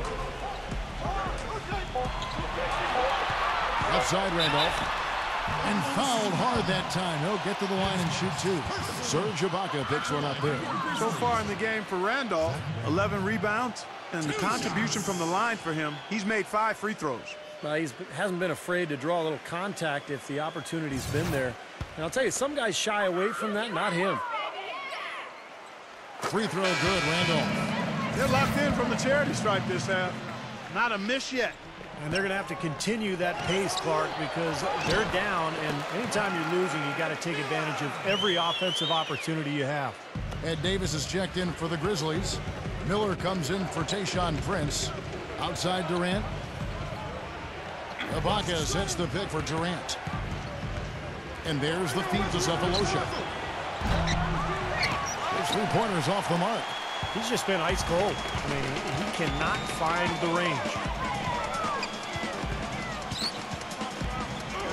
Left side, Randolph. And fouled hard that time. He'll get to the line and shoot 2. Serge Ibaka picks one up there. So far in the game for Randolph, 11 rebounds, and the contribution from the line for him, he's made 5 free throws. He hasn't been afraid to draw a little contact if the opportunity's been there. And I'll tell you, some guys shy away from that, not him. Free throw good, Randolph. They're locked in from the charity stripe this half. Not a miss yet. And they're going to have to continue that pace, Clark, because they're down, and anytime you're losing, you got to take advantage of every offensive opportunity you have. Ed Davis is checked in for the Grizzlies. Miller comes in for Tayshaun Prince. Outside Durant. Ibaka sets the pick for Durant. And there's the feed to Sefolosha. His 3-pointers off the mark. He's just been ice cold. I mean, he cannot find the range.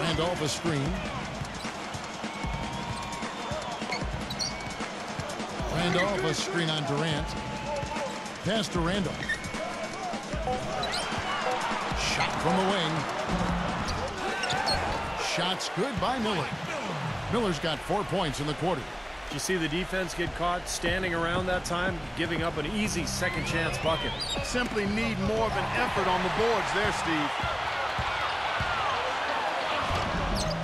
Randolph a screen. Randolph a screen on Durant. Pass to Randolph. Shot from the wing. Shots good by Miller. Miller's got 4 points in the quarter. Did you see the defense get caught standing around that time, giving up an easy second chance bucket? Simply need more of an effort on the boards there, Steve.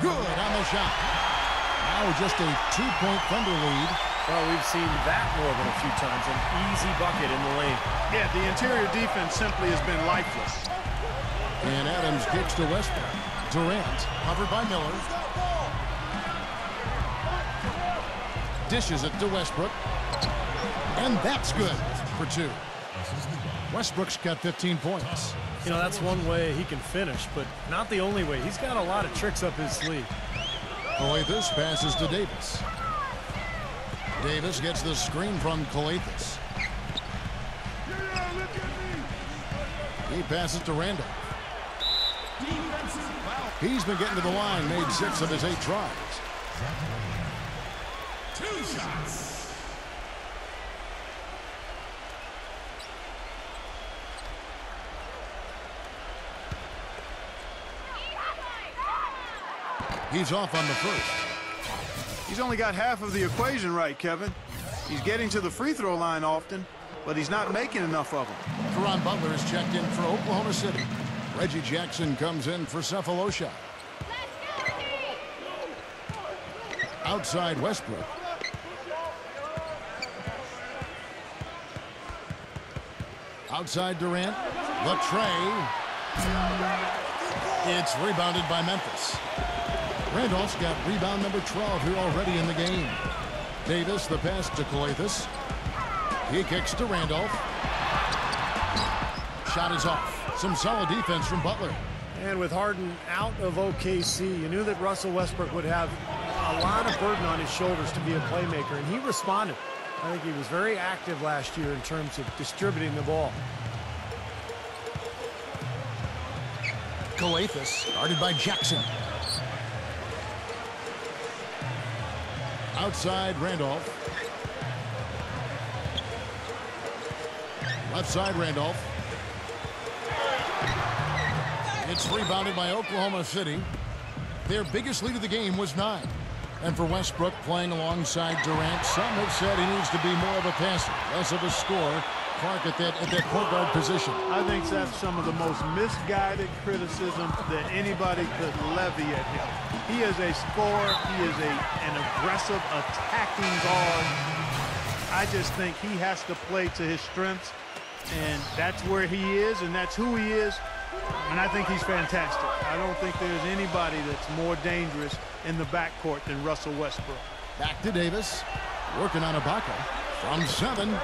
Good on the shot. Now just a 2-point Thunder lead. Well, we've seen that more than a few times. An easy bucket in the lane. Yeah, the interior defense simply has been lifeless. And Adams kicks to Westbrook. Durant, covered by Miller. Dishes it to Westbrook. And that's good for 2. Westbrook's got 15 points. You know, that's one way he can finish, but not the only way. He's got a lot of tricks up his sleeve. Calathes passes to Davis. Davis gets the screen from Calathes. He passes to Randolph. He's been getting to the line, made 6 of his 8 tries. 2 shots. He's off on the first. He's only got half of the equation right, Kevin. He's getting to the free throw line often, but he's not making enough of them. Caron Butler is checked in for Oklahoma City. Reggie Jackson comes in for Sefolosha. Outside Westbrook. Outside Durant. The tray. It's rebounded by Memphis. Randolph's got rebound number 12 here already in the game. Davis, the pass to Calathes. He kicks to Randolph. Shot is off. Some solid defense from Butler. And with Harden out of OKC, you knew that Russell Westbrook would have a lot of burden on his shoulders to be a playmaker, and he responded. I think he was very active last year in terms of distributing the ball. Calathes, guarded by Jackson. Outside Randolph. Left side Randolph. It's rebounded by Oklahoma City. Their biggest lead of the game was 9. And for Westbrook playing alongside Durant, some have said he needs to be more of a passer, less of a scorer. Clark at that point guard position. I think that's some of the most misguided criticism that anybody could levy at him. He is a scorer. He is an aggressive, attacking guard. I just think he has to play to his strengths, and that's where he is, and that's who he is. And I think he's fantastic. I don't think there's anybody that's more dangerous in the backcourt than Russell Westbrook. Back to Davis, working on Ibaka from 7.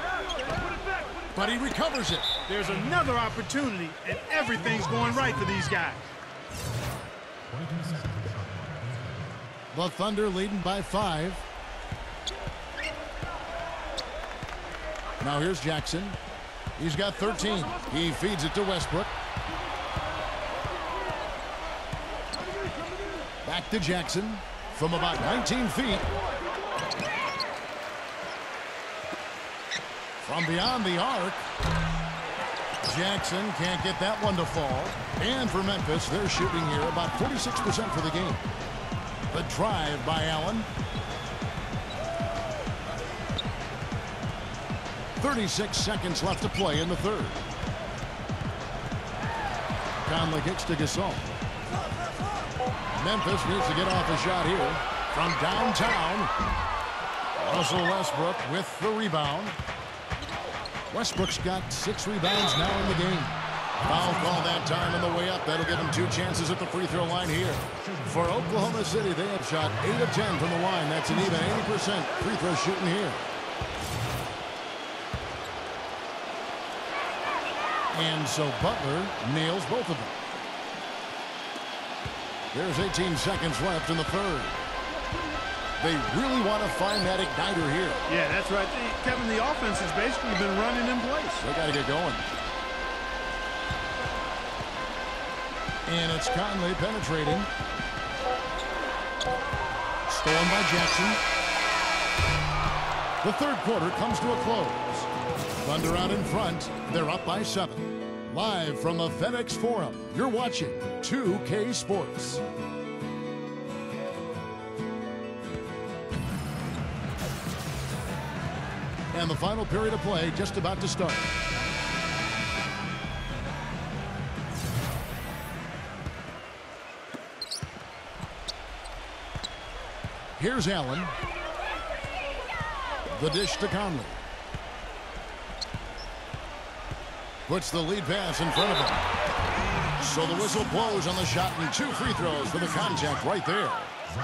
But he recovers it. There's another opportunity, and everything's going right for these guys. The Thunder leading by 5. Now here's Jackson. He's got 13. He feeds it to Westbrook. Back to Jackson from about 19 feet. From beyond the arc, Jackson can't get that one to fall. And for Memphis, they're shooting here about 46% for the game. The drive by Allen. 36 seconds left to play in the third. Conley kicks to Gasol. Memphis needs to get off a shot here from downtown. Russell Westbrook with the rebound. Westbrook's got 6 rebounds now in the game. Foul call that time on the way up. That'll give him 2 chances at the free throw line here. For Oklahoma City, they have shot 8 of 10 from the line. That's an even 80% free throw shooting here. And so Butler nails both of them. There's 18 seconds left in the third. They really want to find that igniter here. Yeah, that's right. Kevin, the offense has basically been running in place. They got to get going. And it's Conley penetrating. Stolen by Jackson. The third quarter comes to a close. Thunder out in front. They're up by 7. Live from the FedEx Forum, you're watching 2K Sports. And the final period of play just about to start. Here's Allen. The dish to Conley. Puts the lead pass in front of him. So the whistle blows on the shot and 2 free throws for the contact right there.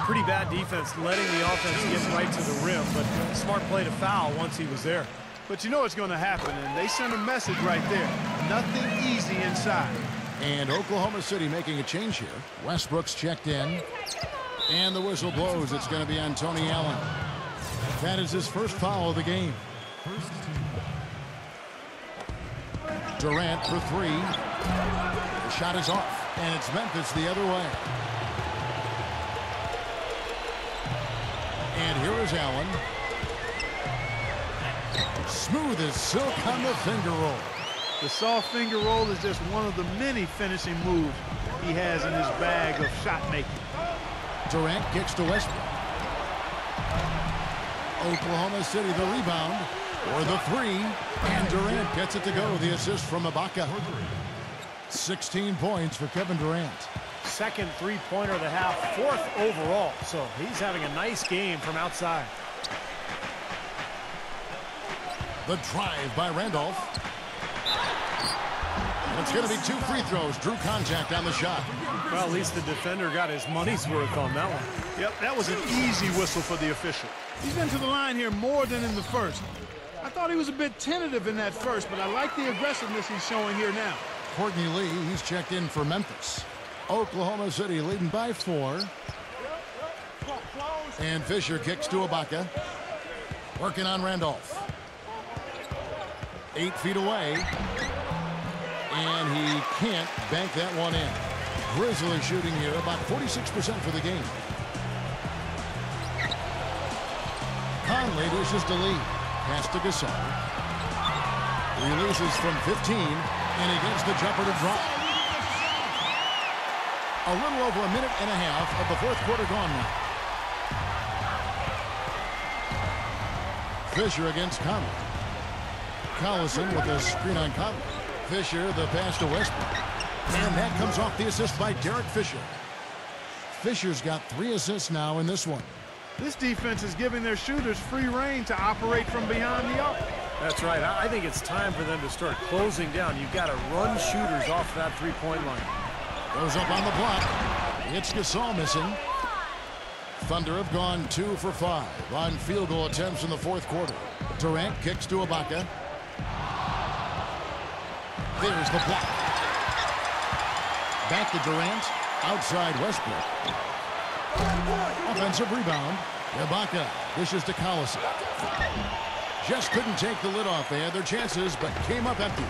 Pretty bad defense, letting the offense get right to the rim, but smart play to foul once he was there. But you know what's going to happen, and they sent a message right there. Nothing easy inside. And Oklahoma City making a change here. Westbrook's checked in. And the whistle blows. It's going to be on Tony Allen. That is his first foul of the game. Durant for 3. The shot is off, and it's Memphis the other way. And here is Allen. Smooth as silk on the finger roll. The soft finger roll is just one of the many finishing moves he has in his bag of shot making. Durant kicks to Westbrook. Oklahoma City the rebound or the 3, and Durant gets it to go. The assist from Ibaka. 16 points for Kevin Durant. second three-pointer of the half, 4th overall. So he's having a nice game from outside. The drive by Randolph. And it's going to be 2 free throws. Drew contact on the shot. Well, at least the defender got his money's worth on that one. Yep, that was an easy whistle for the official. He's been to the line here more than in the first. I thought he was a bit tentative in that first, but I like the aggressiveness he's showing here now. Courtney Lee, he's checked in for Memphis. Oklahoma City leading by 4. And Fisher kicks to Ibaka. Working on Randolph. 8 feet away. And he can't bank that one in. Grizzlies shooting here about 46% for the game. Conley dishes to Lee. Pass to Gasol. Releases from 15, and he gets the jumper to drop. A little over a minute and a half of the 4th quarter gone now. Fisher against Conley. Collison with a screen on Conley. Fisher, the pass to Westbrook. And that comes off the assist by Derek Fisher. Fisher's got 3 assists now in this one. This defense is giving their shooters free reign to operate from behind the arc. That's right. I think it's time for them to start closing down. You've got to run shooters off that three-point line. Goes up on the block. It's Gasol missing. Thunder have gone 2 for 5 on field goal attempts in the 4th quarter. Durant kicks to Ibaka. There's the block. Back to Durant. Outside Westbrook. Offensive rebound. Ibaka dishes to Collison. Just couldn't take the lid off. They had their chances, but came up empty.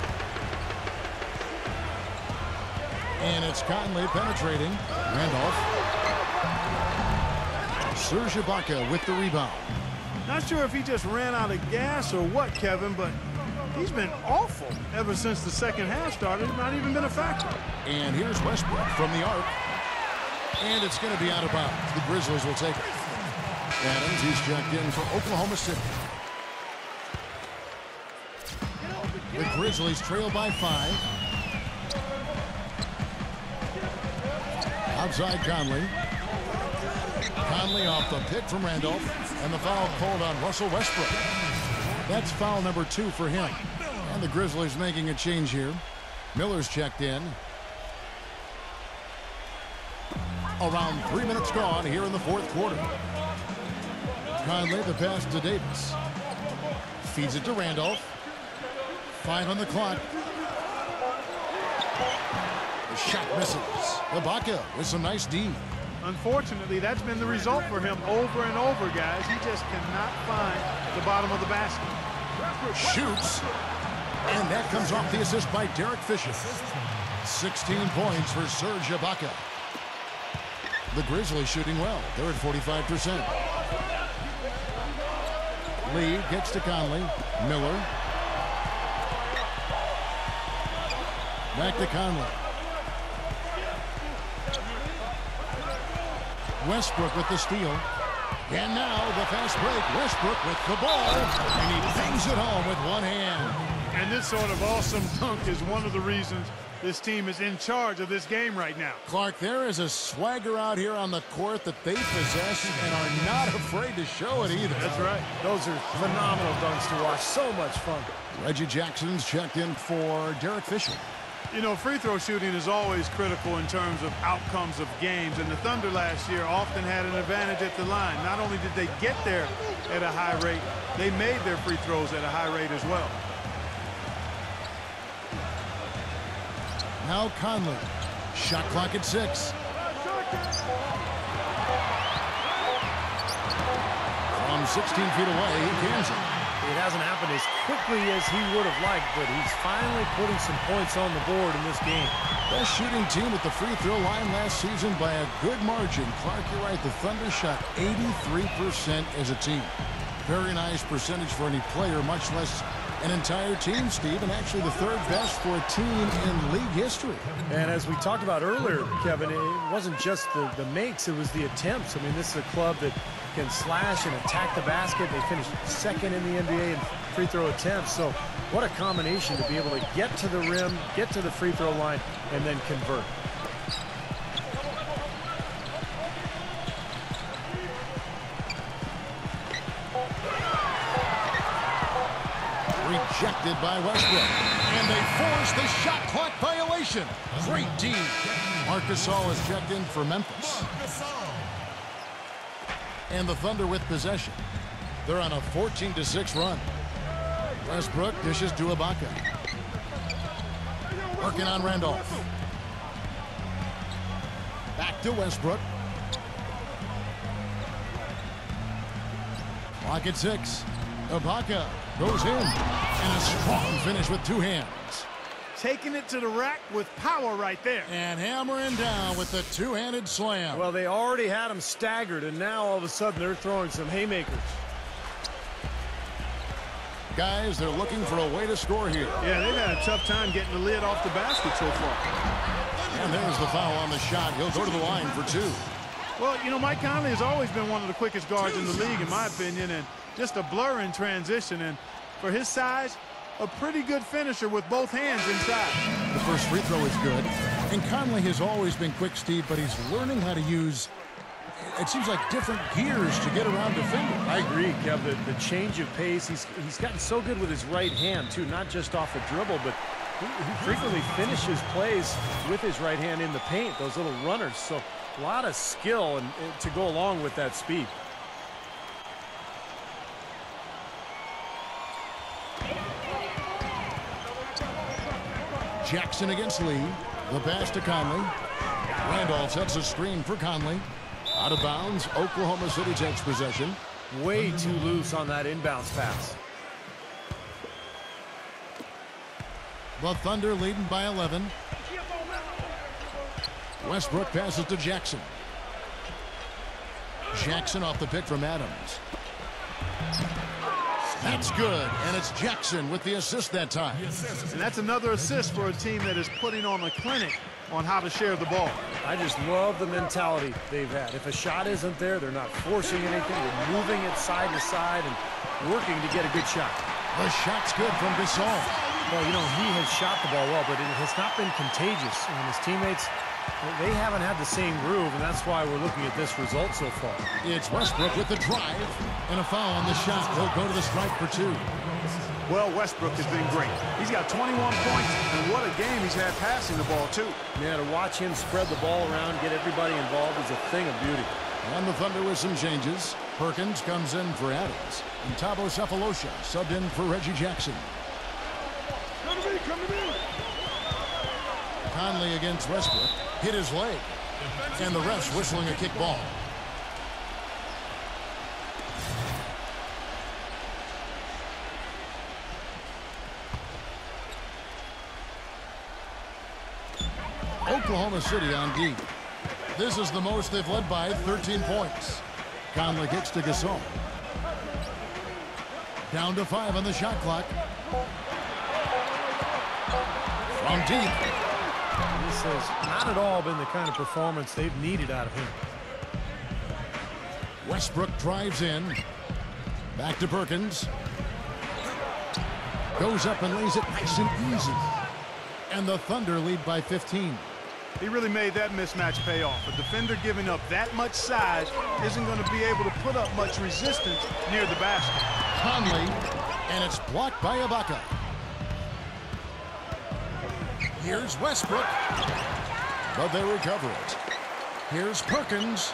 And it's Conley penetrating. Randolph. Serge Ibaka with the rebound. Not sure if he just ran out of gas or what, Kevin, but he's been awful ever since the second half started. Not even been a factor. And here's Westbrook from the arc. And it's going to be out of bounds. The Grizzlies will take it. Adams, he's checked in for Oklahoma City. The Grizzlies trail by 5. Outside Conley. Conley off the pick from Randolph. And the foul called on Russell Westbrook. That's foul number 2 for him. And the Grizzlies making a change here. Miller's checked in. Around 3 minutes gone here in the 4th quarter. Conley, the pass to Davis. Feeds it to Randolph. 5 on the clock. The shot misses. Ibaka with some nice D. Unfortunately, that's been the result for him over and over, guys. He just cannot find the bottom of the basket. Shoots. And that comes off the assist by Derek Fisher. 16 points for Serge Ibaka. The Grizzlies shooting well. They're at 45%. Lee gets to Conley. Miller. Back to Conley. Westbrook with the steal. And now the fast break. Westbrook with the ball. And he bangs it home with one hand. And this sort of awesome dunk is one of the reasons this team is in charge of this game right now. Clark, there is a swagger out here on the court that they possess and are not afraid to show it either. That's right. Those are phenomenal dunks to watch. So much fun. Reggie Jackson's checked in for Derek Fisher. You know, free throw shooting is always critical in terms of outcomes of games, and the Thunder last year often had an advantage at the line. Not only did they get there at a high rate, they made their free throws at a high rate as well. Now Conley. Shot clock at 6. From 16 feet away, he cans it. It hasn't happened as quickly as he would have liked, but he's finally putting some points on the board in this game. Best shooting team at the free throw line last season by a good margin. Clark, you're right. The Thunder shot 83% as a team. Very nice percentage for any player, much less an entire team, Steve, and actually the 3rd best for a team in league history. And as we talked about earlier, Kevin, it wasn't just the makes, it was the attempts. I mean, this is a club that can slash and attack the basket. They finished 2nd in the NBA in free throw attempts. So what a combination to be able to get to the rim, get to the free throw line, and then convert. deflected by Westbrook. And they force the shot clock violation. Great D. Gasol is checked in for Memphis. And the Thunder with possession. They're on a 14-6 run. Westbrook dishes to Ibaka. Working on Randolph. Back to Westbrook. Clock at 6. Ibaka goes in. And a strong finish with two hands. Taking it to the rack with power right there. And hammering down with the two-handed slam. Well, they already had him staggered, and now all of a sudden they're throwing some haymakers. Guys, they're looking for a way to score here. Yeah, they've had a tough time getting the lid off the basket so far. And there's the foul on the shot. He'll go to the line for two. Well, you know, Mike Conley has always been one of the quickest guards in the league, in my opinion, and just a blur in transition. And for his size, a pretty good finisher with both hands inside. The first free throw is good. And Conley has always been quick, Steve, but he's learning how to use, it seems like, different gears to get around defenders. I agree, Kev. The change of pace, he's gotten so good with his right hand, too, not just off the dribble, but he frequently finishes plays with his right hand in the paint, those little runners. So a lot of skill and to go along with that speed. Jackson against Lee. The pass to Conley. Randolph sets a screen for Conley. Out of bounds. Oklahoma City takes possession. Way too loose on that inbounds pass. The Thunder leading by 11. Westbrook passes to Jackson. Jackson off the pick from Adams. That's good, and it's Jackson with the assist that time. And that's another assist for a team that is putting on a clinic on how to share the ball. I just love the mentality they've had. If a shot isn't there, they're not forcing anything. They're moving it side to side and working to get a good shot. The shot's good from Gasol. Well, you know, he has shot the ball well, but it has not been contagious. And his teammates, they haven't had the same groove, and that's why we're looking at this result so far. It's Westbrook with the drive, and a foul on the shot. He'll go to the stripe for two. Well, Westbrook has been great. He's got 21 points, and what a game he's had passing the ball, too. Yeah, to watch him spread the ball around, get everybody involved is a thing of beauty. And the Thunder with some changes. Perkins comes in for Adams, and Sefolosha subbed in for Reggie Jackson. Conley against Westbrook. Hit his leg. And the ref's whistling a kick ball. Oklahoma City on D. This is the most they've led by, 13 points. Conley kicks to Gasol. Down to 5 on the shot clock. From deep. This has not at all been the kind of performance they've needed out of him. Westbrook drives in. Back to Perkins. Goes up and lays it nice and easy. And the Thunder lead by 15. He really made that mismatch pay off. A defender giving up that much size isn't going to be able to put up much resistance near the basket. Conley, and it's blocked by Ibaka. Here's Westbrook, but they recover it. Here's Perkins.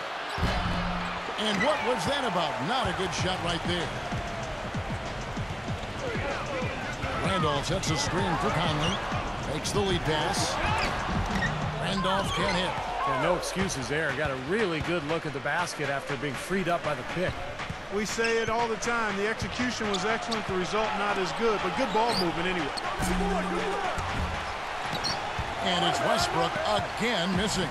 And what was that about? Not a good shot right there. Randolph sets a screen for Conley. Takes the lead pass. Randolph can't hit. Yeah, no excuses there. Got a really good look at the basket after being freed up by the pick. We say it all the time. The execution was excellent. The result not as good, but good ball movement anyway. And it's Westbrook again missing.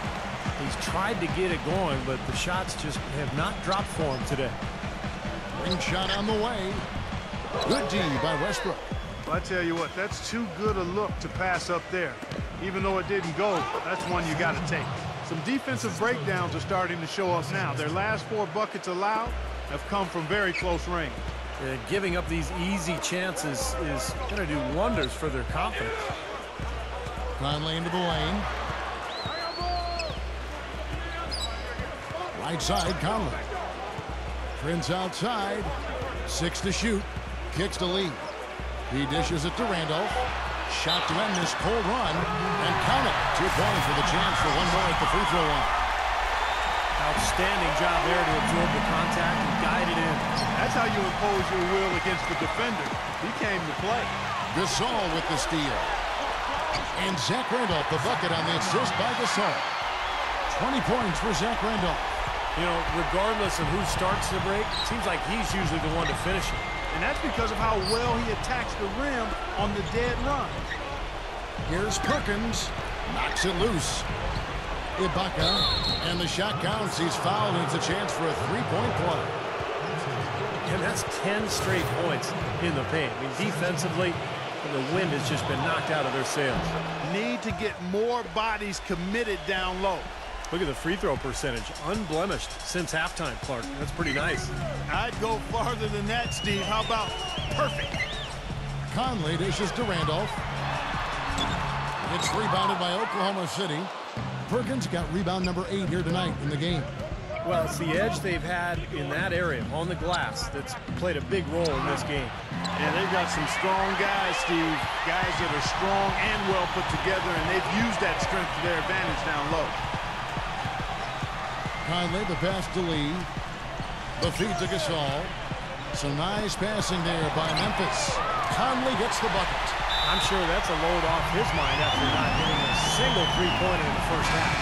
He's tried to get it going, but the shots just have not dropped for him today. Ring shot on the way. Good D by Westbrook. Well, I tell you what, that's too good a look to pass up there. Even though it didn't go, that's one you got to take. Some defensive breakdowns are starting to show up now. Their last 4 buckets allowed have come from very close range. Giving up these easy chances is going to do wonders for their confidence. Conley into the lane. Right side, Conley. Prince outside. 6 to shoot. Kicks to Lee. He dishes it to Randolph. Shot to end this cold run. And count it. 2 points with a chance for one more at the free throw line. Outstanding job there to absorb the contact and guide it in. That's how you impose your will against the defender. He came to play. Gasol with the steal. And Zach Randolph, the bucket on the assist by Gasol. 20 points for Zach Randolph. You know, regardless of who starts the break, it seems like he's usually the one to finish it. And that's because of how well he attacks the rim on the dead run. Here's Perkins. Knocks it loose. Ibaka. And the shot counts. He's fouled, and it's a chance for a three-point play. And that's 10 straight points in the paint. I mean, defensively, the wind has just been knocked out of their sails. Need to get more bodies committed down low. Look at the free throw percentage. Unblemished since halftime, Clark. That's pretty nice. I'd go farther than that, Steve. How about perfect? Conley dishes to Randolph. It's rebounded by Oklahoma City. Perkins got rebound number 8 here tonight in the game. Well, it's the edge they've had in that area on the glass that's played a big role in this game. And they've got some strong guys, Steve. Guys that are strong and well put together, and they've used that strength to their advantage down low. Conley, the pass to Lee. The feed to Gasol. Some nice passing there by Memphis. Conley gets the bucket. I'm sure that's a load off his mind after not hitting a single three-pointer in the first half.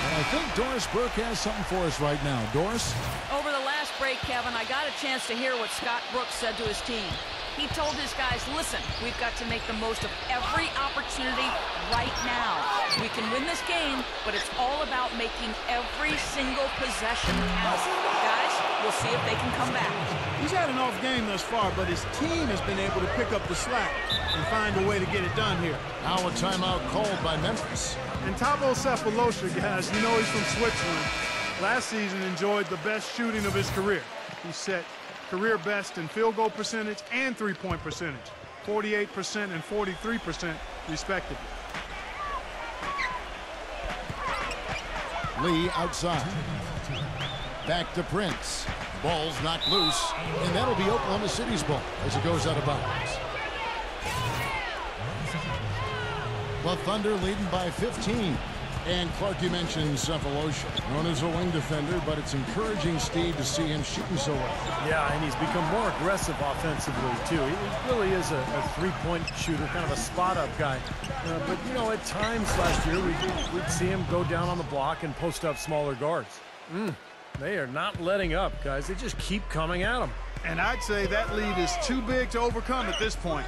And I think Doris Burke has something for us right now. Doris? Over the last break, Kevin, I got a chance to hear what Scott Brooks said to his team. He told his guys, listen, we've got to make the most of every opportunity right now. We can win this game, but it's all about making every single possession count. Guys, we'll see if they can come back. He's had an off game thus far, but his team has been able to pick up the slack and find a way to get it done here. Now a timeout called by Memphis. And Sefolosha, guys, you know he's from Switzerland. Last season enjoyed the best shooting of his career. He set career best in field goal percentage and three-point percentage, 48% and 43% respectively. Lee outside. Back to Prince. Ball's knocked loose, and that'll be Oklahoma City's ball as it goes out of bounds. The Thunder leading by 15. And Clark, you mentioned Sefolosha, known as a wing defender, but it's encouraging, Steve, to see him shooting so well. Yeah, and he's become more aggressive offensively, too. He really is a three-point shooter, kind of a spot-up guy. But, you know, at times last year, we'd see him go down on the block and post up smaller guards. They are not letting up, guys. They just keep coming at him. And I'd say that lead is too big to overcome at this point.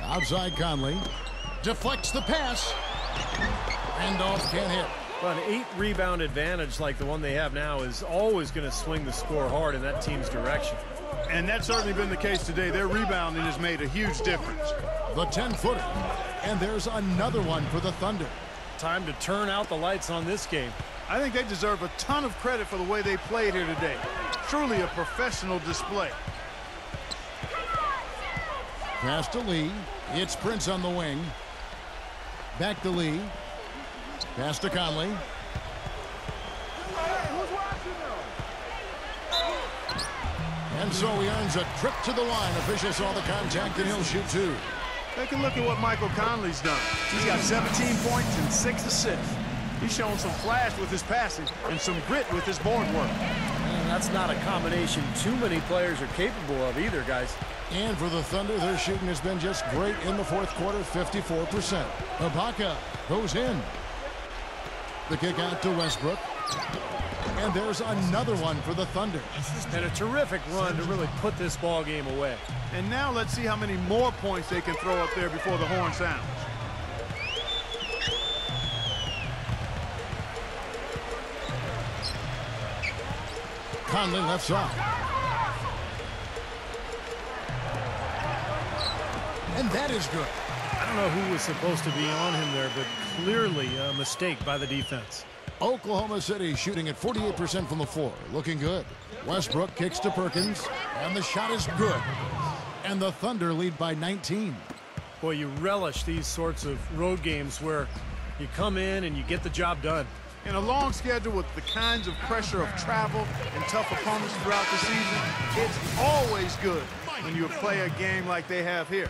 Outside Conley. Deflects the pass. Randolph can't hit. Well, an 8-rebound advantage like the one they have now is always going to swing the score hard in that team's direction. And that's certainly been the case today. Their rebounding has made a huge difference. The 10-footer. And there's another one for the Thunder. Time to turn out the lights on this game. I think they deserve a ton of credit for the way they played here today. Truly a professional display. Pass to Lee. It's Prince on the wing. Back to Lee. Pass to Conley. And so he earns a trip to the line. Officials saw the contact, and he'll shoot 2. Take a look at what Michael Conley's done. He's got 17 points and 6 assists. He's shown some flash with his passing and some grit with his board work. And that's not a combination too many players are capable of either, guys. And for the Thunder, their shooting has been just great in the fourth quarter, 54%. Ibaka goes in. The kick out to Westbrook. And there's another one for the Thunder. And a terrific run to really put this ball game away. And now let's see how many more points they can throw up there before the horn sounds. Conley left side. And that is good. I don't know who was supposed to be on him there, but clearly a mistake by the defense. Oklahoma City shooting at 48% from the floor. Looking good. Westbrook kicks to Perkins, and the shot is good. And the Thunder lead by 19. Boy, you relish these sorts of road games where you come in and you get the job done. In a long schedule with the kinds of pressure of travel and tough opponents throughout the season, it's always good when you play a game like they have here.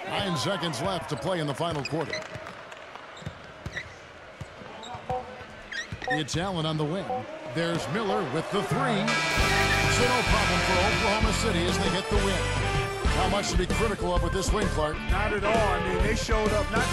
9 seconds left to play in the final quarter. It's Allen on the wing. There's Miller with the three. So no problem for Oklahoma City as they get the win. Not much to be critical of with this win, Clark. Not at all. I mean, they showed up not